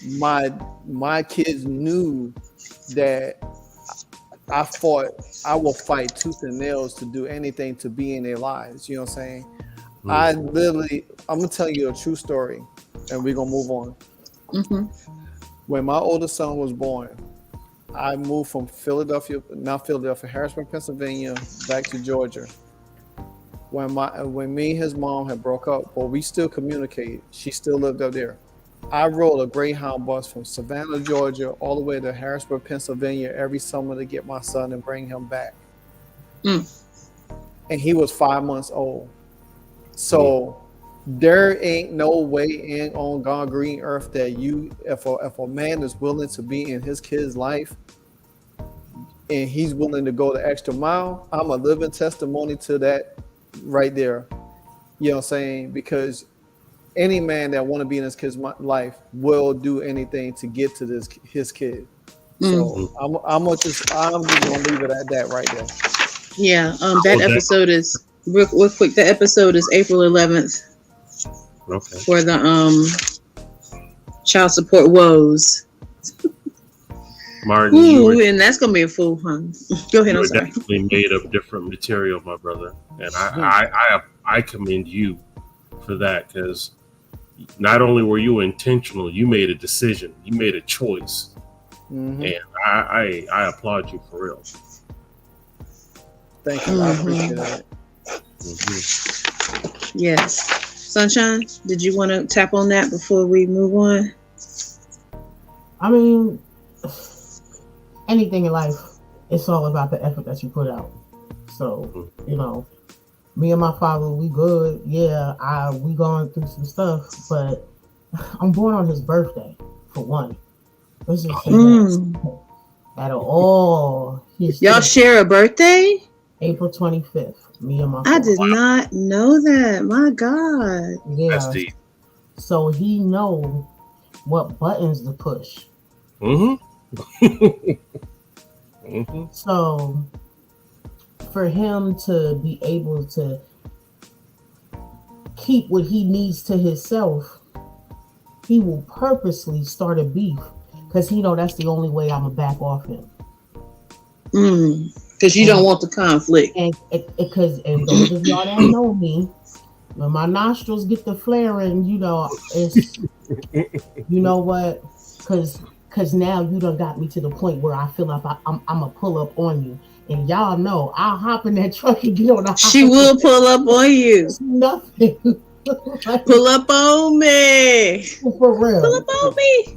my kids knew that I will fight tooth and nails to do anything to be in their lives. You know what I'm saying? I'm gonna tell you a true story, and we're gonna move on. Mm-hmm. When my oldest son was born, I moved from Harrisburg, Pennsylvania, back to Georgia. When me and his mom had broke up, but we still communicated. She still lived up there. I rode a Greyhound bus from Savannah, Georgia, all the way to Harrisburg, Pennsylvania every summer to get my son and bring him back. And he was 5 months old. So there ain't no way in on God green earth that if a man is willing to be in his kid's life and he's willing to go the extra mile, I'm a living testimony to that right there. You know what I'm saying? Because any man that want to be in his kid's life will do anything to get to his kid. So I'm just gonna leave it at that right there. Yeah. That episode is real quick. The episode is April 11th. Okay. For the child support woes. Martin, and that's gonna be a full hunt. Go ahead. You I'm were sorry. definitely made of different material, my brother, and I commend you for that, because not only were you intentional, you made a decision, you made a choice, and I applaud you for real. Thank you. I appreciate that. Yes. Sunshine, did you want to tap on that before we move on? I mean, anything in life, it's all about the effort that you put out. So, me and my father, we good. Yeah, we going through some stuff, but I'm born on his birthday, for one. Let's just say that. Out of all his y'all share a birthday? April 25th. Me and my father. I did not know that. My God. Yeah. That's deep. So he know what buttons to push. So for him to be able to keep what he needs to himself, he will purposely start a beef because he know that's the only way I'm gonna back off him. Because you don't want the conflict. And because those of y'all that know me, when my nostrils get to flaring, it's you know what? Because now you done got me to the point where I feel like I'm gonna pull up on you. And y'all know I'll hop in that truck and get on the She will pull up on you. Nothing. Pull up on me. For real. Pull up on me.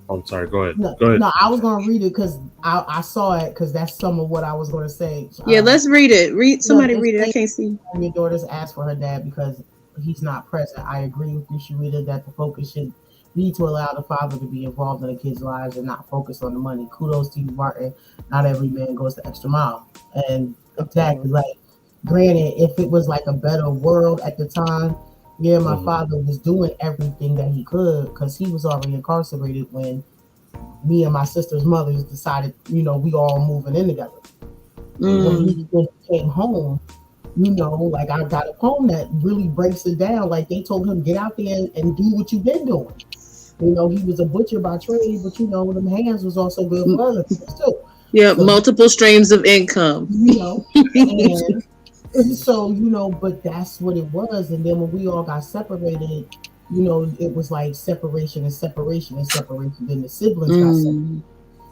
I'm sorry. Go ahead. No, I was gonna read it because I saw it because that's some of what I was gonna say. Yeah, let's read it. Somebody read it. I can't see. Your daughters asked for her dad because he's not present. I agree with you, Sharita, that the focus should be to allow the father to be involved in the kids' lives and not focus on the money. Kudos to you, Martin. Not every man goes the extra mile. And exactly, like, granted, if it was like a better world at the time, yeah, my father was doing everything that he could because he was already incarcerated when me and my sister's mothers decided, we all moving in together. When he came home, like I got a poem that really breaks it down. Like they told him, get out there and do what you've been doing. He was a butcher by trade, but them hands was also good for other people too. Yeah, so, multiple streams of income. And so, but that's what it was. And then when we all got separated, it was like separation and separation and separation. Then the siblings got separated.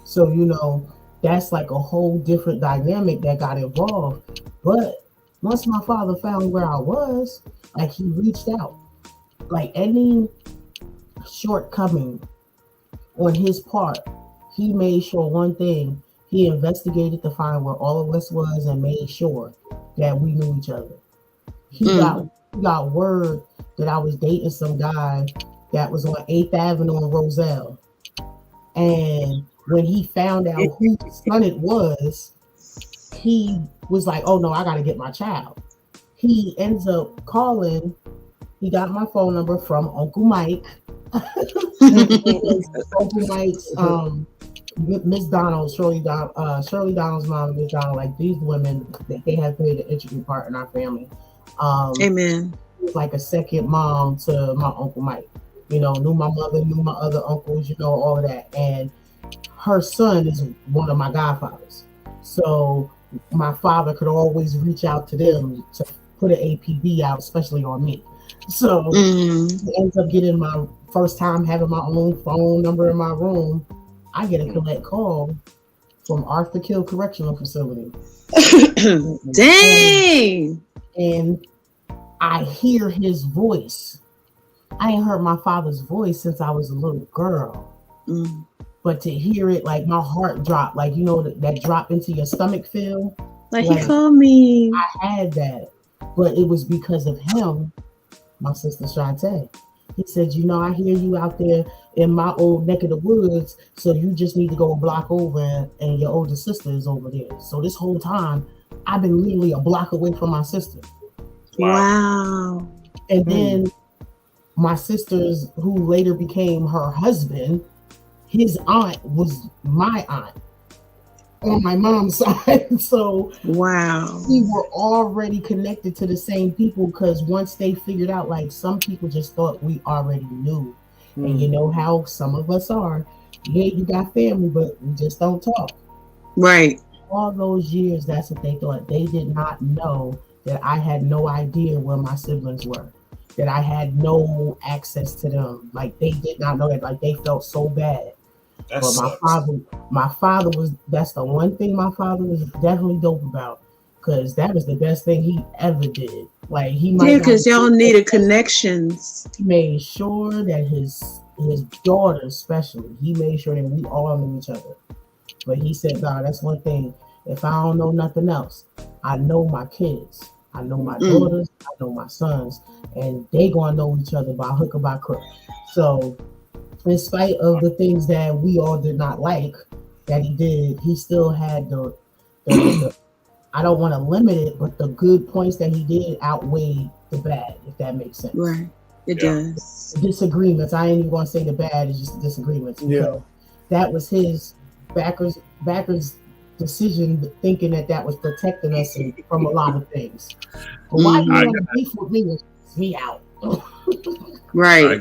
So, that's like a whole different dynamic that got involved. But once my father found where I was, like he reached out. Like any shortcoming on his part, he made sure one thing, he investigated to find where all of us was and made sure that we knew each other. He got word that I was dating some guy that was on 8th Avenue in Roselle. And when he found out whose son it was, he was like, oh no, I gotta get my child. He ends up calling, he got my phone number from Uncle Mike. Uncle Mike's Miss Donald, Shirley Donald's mom and Miss Donald, like these women, they have played an integral part in our family. Amen. Like a second mom to my Uncle Mike. Knew my mother, knew my other uncles, all of that. And her son is one of my godfathers. So my father could always reach out to them to put an APB out, especially on me. So he ends up getting my first time having my own phone number in my room. I get a collect call from Arthur Kill Correctional Facility. Dang! And I hear his voice. I ain't heard my father's voice since I was a little girl. But to hear it, like my heart dropped, like, you know, that drop into your stomach feel. Like he called me. I had that, but it was because of him, my sister Shantae. He said, you know, I hear you out there in my old neck of the woods, so you just need to go a block over, and your older sister is over there. So this whole time, I've been literally a block away from my sister. Wow. And then my sister's, who later became her husband, his aunt was my aunt on my mom's side. So wow, we were already connected to the same people, because once they figured out, like, some people just thought we already knew. And you know how some of us are. Yeah, you got family, but we just don't talk. Right. All those years, that's what they thought. They did not know that I had no idea where my siblings were, that I had no access to them. Like, they did not know that. Like, they felt so bad. That but sucks. my father was, that's the one thing my father was definitely dope about, because that was the best thing he ever did. Like, he might, yeah, because y'all needed connections. He made sure that his daughter, especially, he made sure that we all knew each other. But he said, God, that's one thing. If I don't know nothing else, I know my kids. I know my daughters. I know my sons. And they gonna know each other by hook or by crook. So in spite of the things that we all did not like that he did, he still had the I don't want to limit it, but the good points that he did outweighed the bad, if that makes sense. Right. It does. The disagreements, I ain't even going to say the bad, it's just the disagreements. Yeah. That was his backers decision, thinking that was protecting us from a lot of things. But why you want to beef with me? Me out. Right.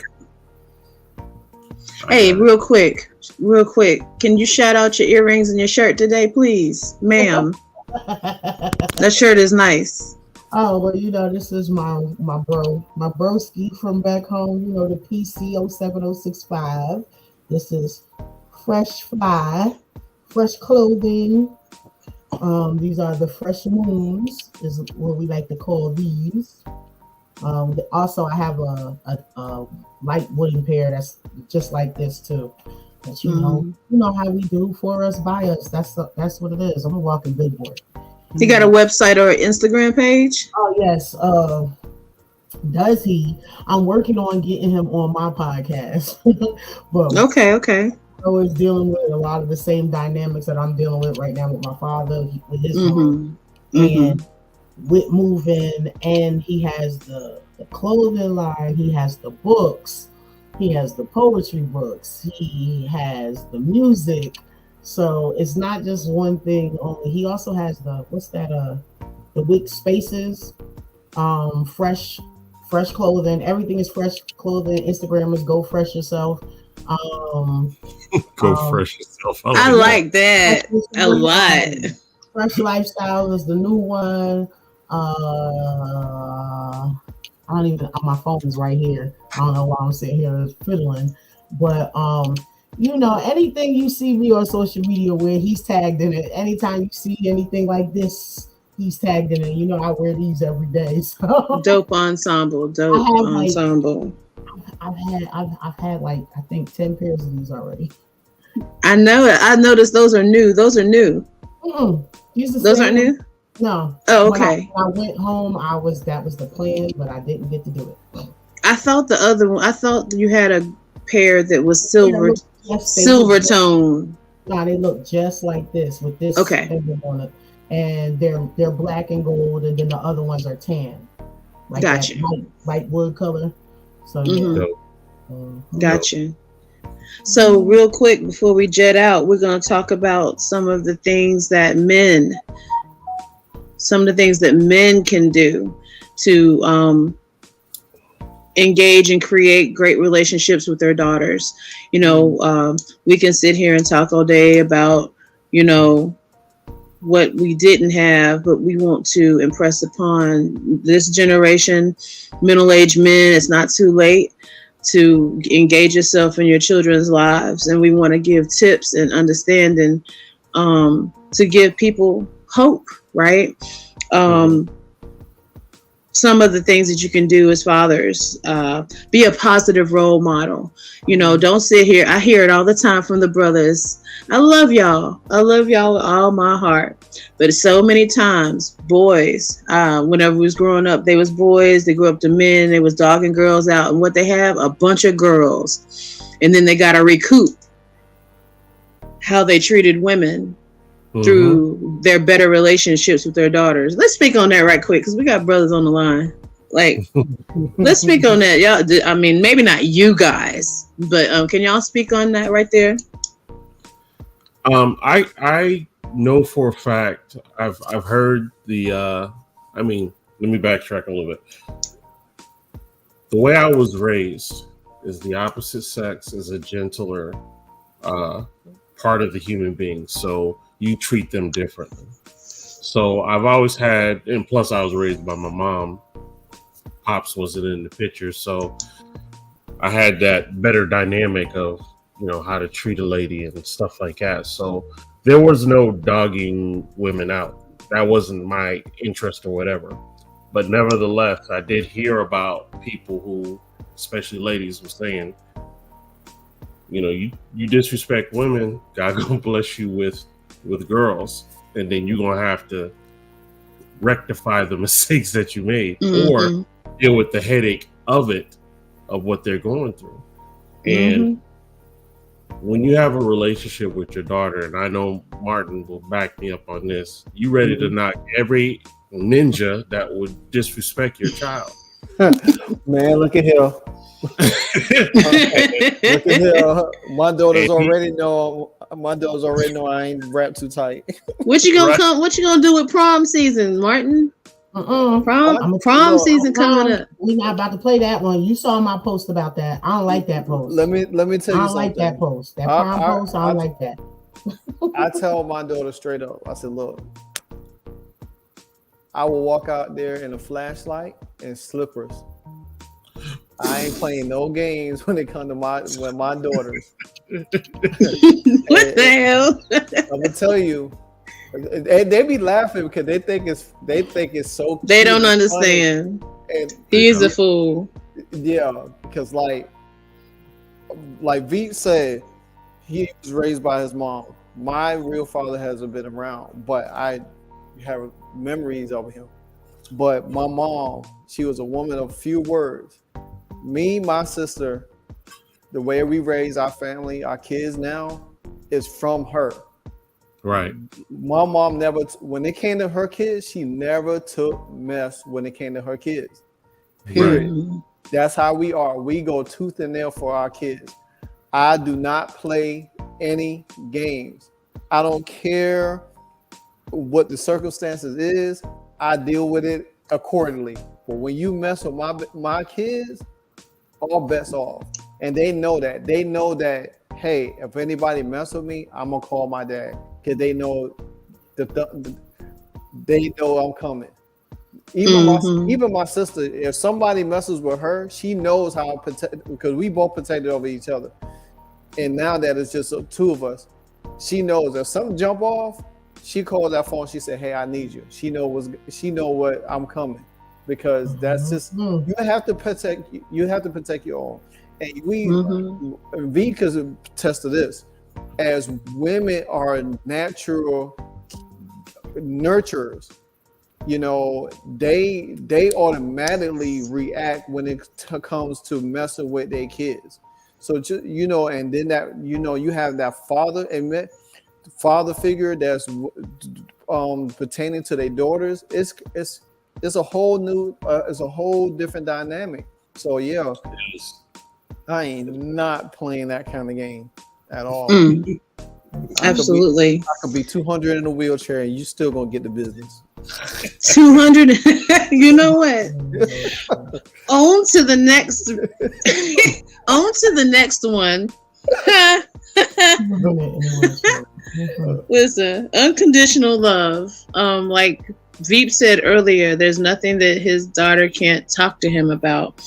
Hey, real quick. Can you shout out your earrings and your shirt today, please, ma'am? That shirt is nice. Oh, well, you know, this is my broski from back home, you know, the PC 07065. This is Fresh Fly, fresh clothing. These are the Fresh Moons, is what we like to call these. Also, I have a light wooden pair that's just like this too. But you know how we do, for us, by us. That's what it is. I'm a walking billboard. He got a website or an Instagram page? Oh yes. Does he? I'm working on getting him on my podcast. But okay. I was dealing with a lot of the same dynamics that I'm dealing with right now with my father, with his mom, and with moving. And he has the clothing line. He has the books. He has the poetry books. He has the music. So it's not just one thing only. He also has the Wick Spaces, fresh clothing. Everything is fresh clothing. Instagram is Go Fresh Yourself. Go fresh yourself. I like that a lot. Fresh Lifestyle is the new one. I don't even, my phone is right here. I don't know why I'm sitting here fiddling, but you know, anything you see me on social media where he's tagged in it. Anytime you see anything like this, he's tagged in it. You know, I wear these every day. So dope ensemble. I've had like, I think 10 pairs of these already. I know it. I noticed those are new. Those are new. Those aren't new? No. Oh, okay. When I went home, that was the plan, but I didn't get to do it. I thought the other one, I thought you had a pair that was silver tone. No, they look just like this with this emblem on it. And they're black and gold, and then the other ones are tan. Like gotcha. Light wood color. So Gotcha. So real quick before we jet out, we're going to talk about some of the things that men can do to engage and create great relationships with their daughters. You know, we can sit here and talk all day about, you know, what we didn't have, but we want to impress upon this generation, middle-aged men, it's not too late to engage yourself in your children's lives. And we want to give tips and understanding to give people hope, right? Some of the things that you can do as fathers, be a positive role model. You know, don't sit here. I hear it all the time from the brothers. I love y'all. I love y'all with all my heart. But so many times, boys, whenever we was growing up, they was boys. They grew up to men. They was dogging girls out. And what they have, a bunch of girls. And then they got to recoup how they treated women through their better relationships with their daughters. Let's speak on that right quick, because we got brothers on the line. Like, let's speak on that. Y'all, I mean, maybe not you guys, but can y'all speak on that right there? I know for a fact, I've heard the I mean, let me backtrack a little bit. The way I was raised is the opposite sex is a gentler part of the human being. So you treat them differently. So I've always had, and plus I was raised by my mom. Pops wasn't in the picture, so I had that better dynamic of, you know, how to treat a lady and stuff like that. So there was no dogging women out. That wasn't my interest or whatever. But nevertheless, I did hear about people who, especially ladies, were saying, you know, you disrespect women, God gonna bless you with girls, and then you're gonna have to rectify the mistakes that you made or deal with the headache of what they're going through. And when you have a relationship with your daughter, and I know Martin will back me up on this, you ready to knock every ninja that would disrespect your child. Man, look at him. Look at him. My daughters already know I ain't wrapped too tight. What you gonna do with prom season, Martin? Prom season coming up. We're not about to play that one. You saw my post about that. I don't like that post. Let me tell you something. I don't like that post. That prom post, I don't like that. I tell my daughter straight up, I said, look, I will walk out there in a flashlight and slippers. I ain't playing no games when it comes to my daughters. What the hell? I'm gonna tell you, they be laughing because they think it's so. They don't understand. And he's a fool. Yeah, because like Veet said, he was raised by his mom. My real father hasn't been around, but I have memories of him. But my mom, she was a woman of few words. Me, my sister, the way we raise our family, our kids now, is from her. Right. My mom never, when it came to her kids, she never took mess when it came to her kids. Period. Right. That's how we are. We go tooth and nail for our kids. I do not play any games. I don't care what the circumstances is. I deal with it accordingly. But when you mess with my kids, all bets off. And they know that. They know that, hey, if anybody mess with me, I'm gonna call my dad. Because they know they know I'm coming. Even my sister, if somebody messes with her, she knows how to protect, because we both protected over each other. And now that it's just two of us, she knows if something jump off, she calls that phone. She said, "Hey, I need you." She know what I'm coming, because that's just you have to protect. You have to protect your own. And V can attest to this. As women are natural nurturers, you know, they automatically react when it comes to messing with their kids. So just, you know, and then that, you know, you have that father figure that's pertaining to their daughters. It's a whole new, it's a whole different dynamic. So yeah, I ain't not playing that kind of game at all. Absolutely. I could be 200 in a wheelchair and you still gonna get the business. 200. You know what? On to the next. On to the next one. Listen, unconditional love. Like Veep said earlier, there's nothing that his daughter can't talk to him about.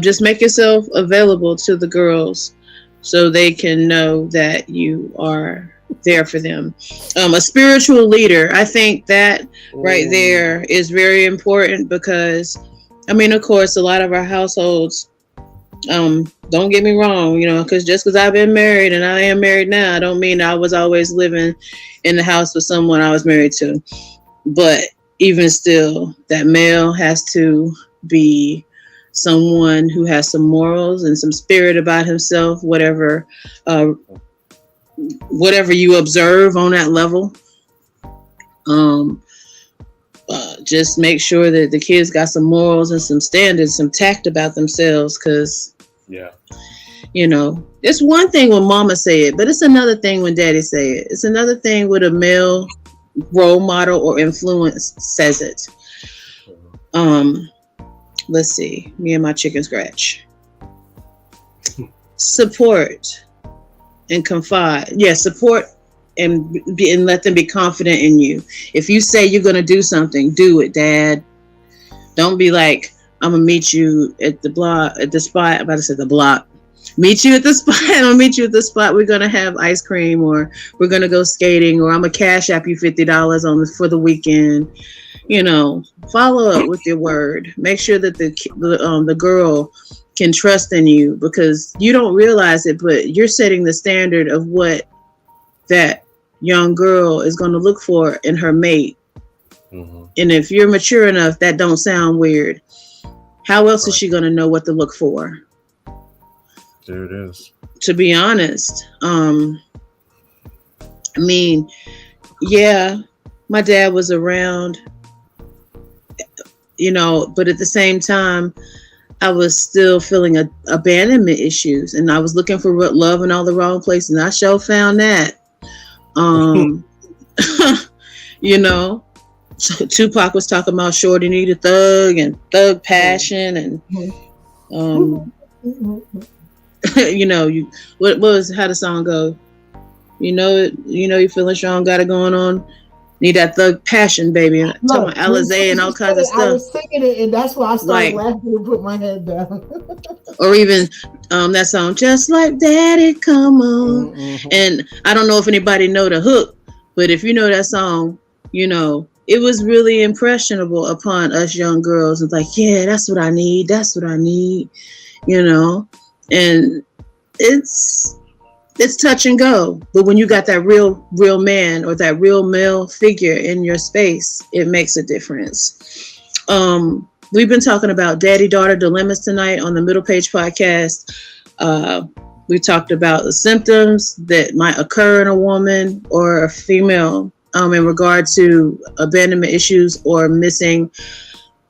Just make yourself available to the girls so they can know that you are there for them. A spiritual leader, I think that right there is very important because, I mean, of course, a lot of our households, don't get me wrong, because just because I've been married and I am married now, I don't mean I was always living in the house with someone I was married to. But even still, that male has to be someone who has some morals and some spirit about himself, whatever you observe on that level. Just make sure that the kids got some morals and some standards, some tact about themselves, because it's one thing when mama say it, but it's another thing when daddy say it. It's another thing when a male role model or influence says it. Let's see, me and my chicken scratch. Support and confide. Support and let them be confident in you. If you say you're gonna do something, do it, Dad. Don't be like, I'm gonna meet you at the spot. I'm about to say the block. Meet you at the spot. I'm gonna meet you at the spot. We're gonna have ice cream, or we're gonna go skating, or I'm gonna cash app you $50 for the weekend. Follow up with your word. Make sure that the girl can trust in you, because you don't realize it, but you're setting the standard of what that young girl is going to look for in her mate. And if you're mature enough, that don't sound weird. How else is she going to know what to look for? There it is. To be honest, I mean, my dad was around, but at the same time, I was still feeling abandonment issues, and I was looking for love in all the wrong places, and I sure found that. So Tupac was talking about Shorty need a thug and thug passion, and what was how the song go? You feeling strong, got it going on. Need that thug passion, baby. And talking about Alizé and all kinds of stuff. I was singing it, and that's why I started laughing and put my head down. Or even that song, Just Like Daddy, Come On. And I don't know if anybody know the hook, but if you know that song, it was really impressionable upon us young girls. It's like, yeah, that's what I need. That's what I need. And it's touch and go. But when you got that real man or that real male figure in your space, it makes a difference. We've been talking about daddy-daughter dilemmas tonight on the Middlepage Podcast. We talked about the symptoms that might occur in a woman or a female in regard to abandonment issues or missing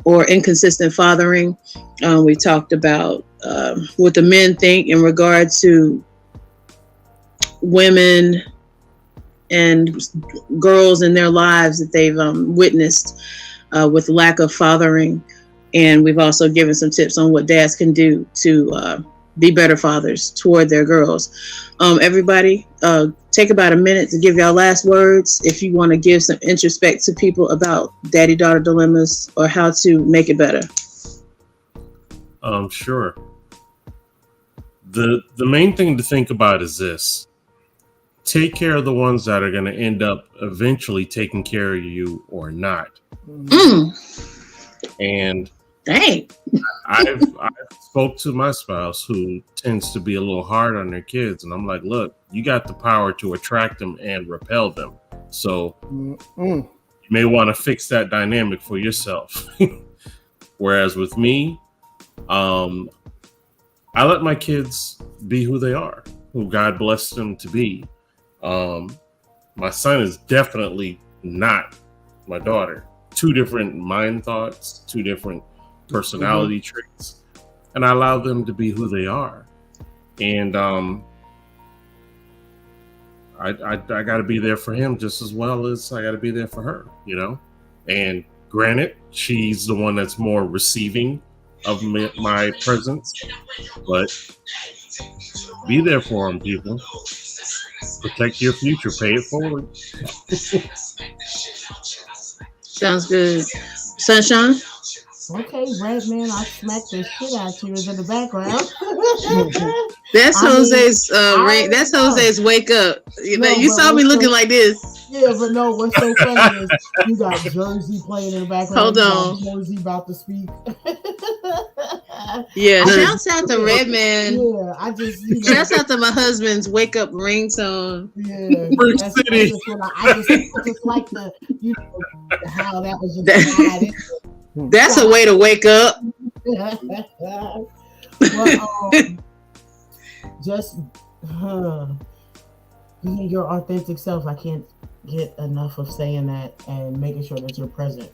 or inconsistent fathering. We talked about what the men think in regard to women and girls in their lives that they've witnessed with lack of fathering. And we've also given some tips on what dads can do to be better fathers toward their girls. Everybody, take about a minute to give y'all last words if you want to give some introspect to people about daddy-daughter dilemmas or how to make it better. Sure. The main thing to think about is this. Take care of the ones that are going to end up eventually taking care of you or not. And dang, I've spoke to my spouse who tends to be a little hard on their kids, and I'm like, look, you got the power to attract them and repel them. So you may want to fix that dynamic for yourself. Whereas with me, I let my kids be who they are, who God blessed them to be. My son is definitely not my daughter. Two different mind thoughts, two different personality traits, and I allow them to be who they are. And I got to be there for him just as well as I got to be there for her, And granted, she's the one that's more receiving of my presence, but be there for them, people. Protect your future. Pay it forward. Sounds good. Sunshine? Okay, Red Man, I smacked the shit out you in the background. That's Jose's ring. That's Jose's wake up. You saw me looking like this. Yeah, but no, what's so funny is you got Jersey playing in the background. Hold on. Jersey about to speak. Yeah, shouts out to Red Man. Yeah, I just shouts out to my husband's wake up ringtone. Yeah, I just like the how that was just that's a way to wake up. But, just being your authentic self. I can't get enough of saying that and making sure that you're present.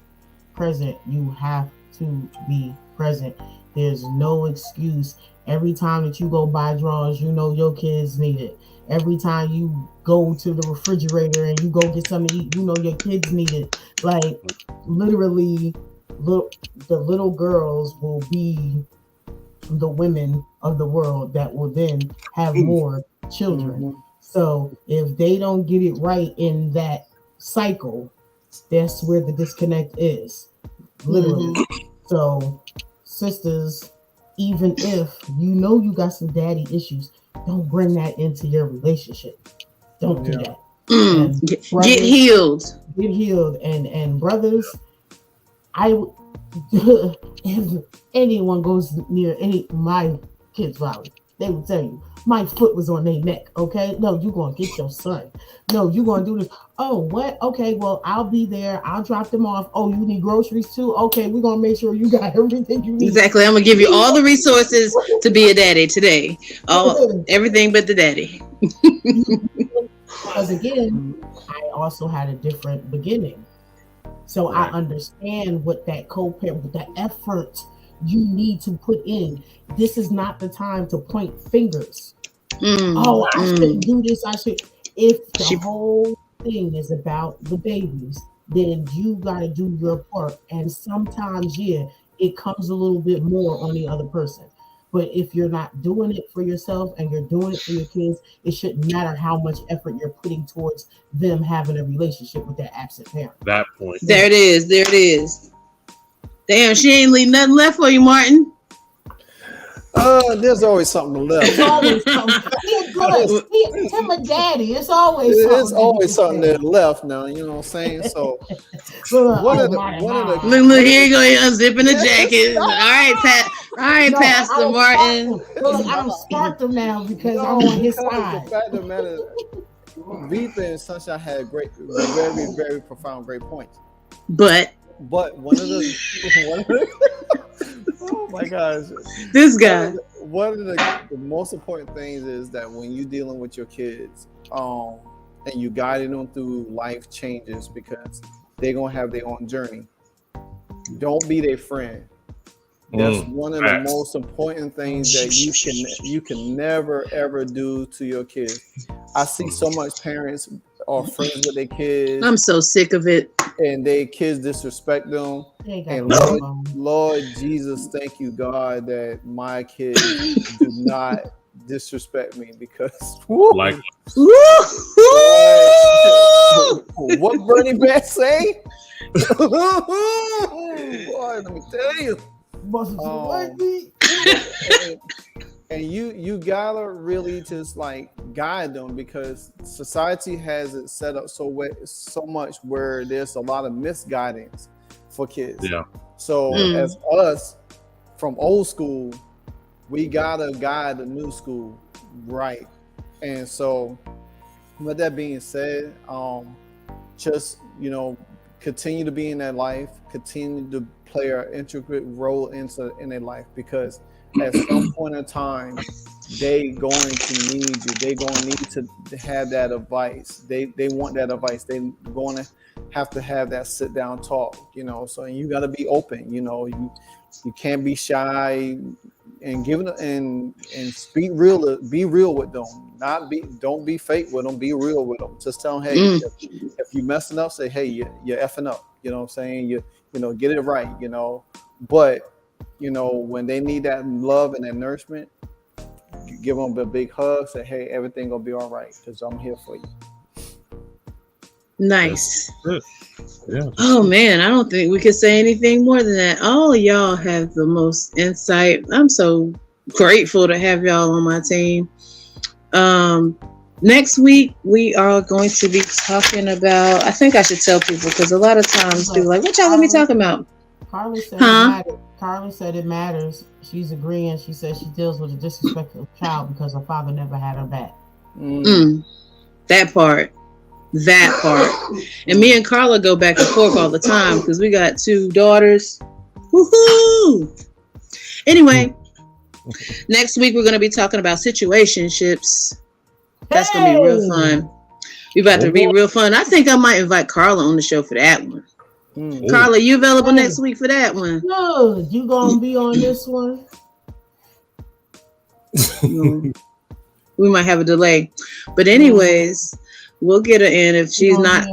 You have to be present. There's no excuse. Every time that you go buy drawers, you know your kids need it. Every time you go to the refrigerator and you go get something to eat, you know your kids need it. Like literally, the little girls will be the women of the world that will then have more children. Mm-hmm. So if they don't get it right in that cycle, that's where the disconnect is. Literally. Mm-hmm. So sisters, even if you know you got some daddy issues, don't bring that into your relationship. Don't do that. Brothers, get healed. Get healed. And brothers, if anyone goes near my kids' valley, they will tell you, my foot was on their neck, okay? No, you're going to get your son. No, you're going to do this. Oh, what? Okay, well, I'll be there. I'll drop them off. Oh, you need groceries too? Okay, we're going to make sure you got everything you need. Exactly. I'm going to give you all the resources to be a daddy today. Everything but the daddy. Because again, I also had a different beginning. So I understand what that co-parent, what the effort you need to put in. This is not the time to point fingers. I shouldn't do this. I should. If the whole thing is about the babies, then you got to do your part. And sometimes, it comes a little bit more on the other person. But if you're not doing it for yourself and you're doing it for your kids, it shouldn't matter how much effort you're putting towards them having a relationship with their absent parent. That point. There it is. Damn, she ain't leave nothing left for you, Martin. There's always something left. It's always something. He's him a daddy. It's always something that left now. You know what I'm saying? So one of the look here you go, unzipping the jacket. All right, Pastor Martin. I'm sparked him now because I'm on his side. The fact of the matter, Vita and Sunshine had very, very profound, great points. But one of the oh my gosh, this guy. One of the most important things is that when you're dealing with your kids, and you guiding them through life changes because they're gonna have their own journey. Don't be their friend. That's one of the most important things that you can never ever do to your kids. I see so much parents are friends with their kids. I'm so sick of it. And their kids disrespect them. And Lord Jesus, thank you, God, that my kids do not disrespect me because like what Bernie Mac say? Boy, let me tell you. And you gotta really just like guide them because society has it set up so much where there's a lot of misguidance for kids. Yeah. So as us from old school, we gotta guide the new school right. And so with that being said, just continue to be in their life, continue to play an intricate role in their life because at some point in time, they going to need you. They going to need to have that advice. They want that advice. They going to have that sit down talk. So you got to be open. You can't be shy and give it and speak real. Be real with them. Don't be fake with them. Be real with them. Just tell them, hey, if you messing up, say, hey, you're effing up. You know what I'm saying? You know, get it right. You know, but you know, when they need that love and that nourishment, you give them a big hug. Say, hey, everything gonna be all right because I'm here for you. Nice. Yeah. Oh man, I don't think we could say anything more than that. All of y'all have the most insight. I'm so grateful to have y'all on my team. Next week we are going to be talking about, I think I should tell people because a lot of times people are like, what y'all gonna be talking about? Carly said it matters. Carly said it matters. She's agreeing. She says she deals with a disrespectful child because her father never had her back. That part. And me and Carla go back and forth all the time because we got 2 daughters. Woohoo! Anyway, next week we're going to be talking about situationships. That's going to be real fun. We about to be real fun. I think I might invite Carla on the show for that one. Carla, you available next week for that one? No, you going to be on this one? We might have a delay. But anyways, we'll get her in if she's not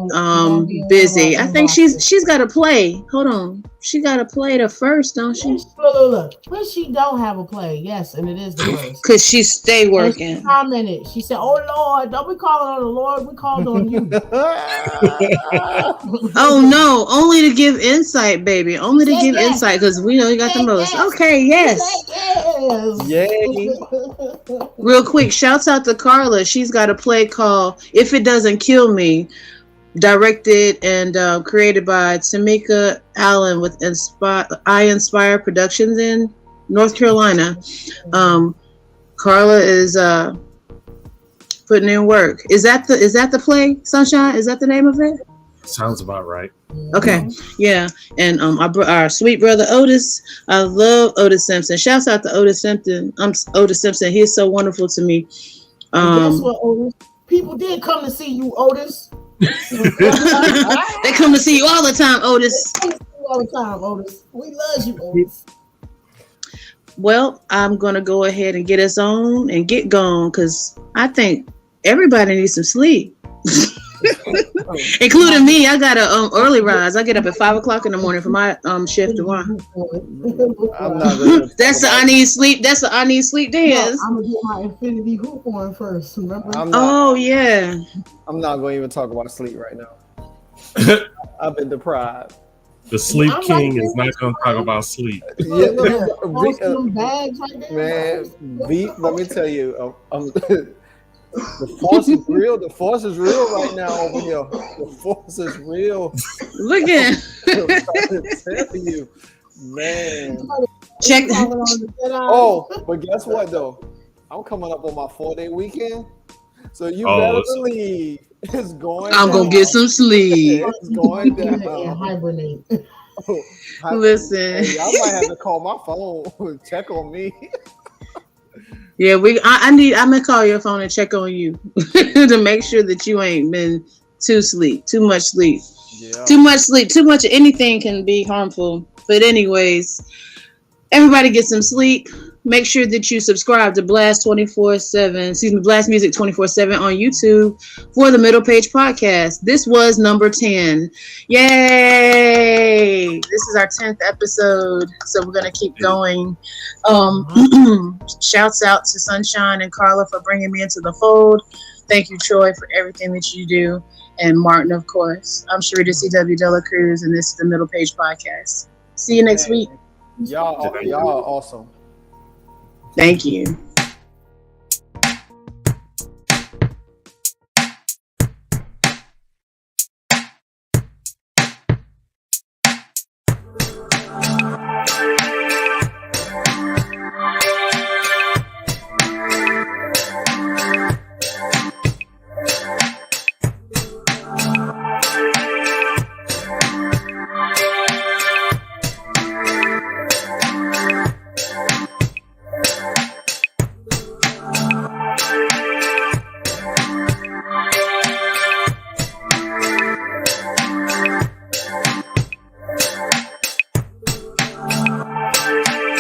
busy. I think she's got to play. Hold on. She got to play the first, don't she? Look. But she don't have a play. Yes, and it is the first. Because she stay working. She commented. She said, oh, Lord, don't be calling on the Lord. We called on you. Oh, no. Only to give insight, baby. Only to give insight because we know you got the most. Okay, yes. Yay. Real quick, shouts out to Carla. She's got a play called If It Doesn't Kill Me, directed and created by Tamika Allen with I Inspire Productions in North Carolina. Carla is putting in work. Is that the play, Sunshine? Is that the name of it? Sounds about right. Okay, yeah. And our sweet brother Otis, I love Otis Simpson. Shouts out to Otis Simpson. Otis Simpson. He is so wonderful to me. Guess what, Otis? People did come to see you, Otis. They come to see you all the time, Otis. We love you, Otis. Well, I'm gonna go ahead and get us on and get gone because I think everybody needs some sleep. Including me. I got a early rise. I get up at 5:00 in the morning for my shift tomorrow. That's the I need sleep. That's the I need sleep dance. I'm gonna get my infinity hoop on first. Remember? Yeah. I'm not going to even talk about sleep right now. I've been deprived. The sleep king is not going to talk about sleep. Man, let me tell you, the force is real. The force is real right now over here. The force is real. Look at I'm telling you, man. Check. Oh, but guess what though? I'm coming up on my 4-day weekend, so you better believe it's going. I'm gonna get some sleep. It's going down. And hibernate. Listen, I might have to call my phone, check on me. Yeah, I'm gonna call your phone and check on you to make sure that you ain't been too much sleep. Yeah. Too much sleep, too much of anything can be harmful. But anyways, everybody get some sleep. Make sure that you subscribe to Blast Music 24/7 on YouTube for the Middlepage Podcast. This was number 10. Yay! This is our 10th episode, so we're gonna keep going. Shouts out to Sunshine and Carla for bringing me into the fold. Thank you, Troy, for everything that you do, and Martin, of course. I'm Sharita C.W. Dela Cruz, and this is the Middlepage Podcast. See you next week. Y'all are awesome. Thank you.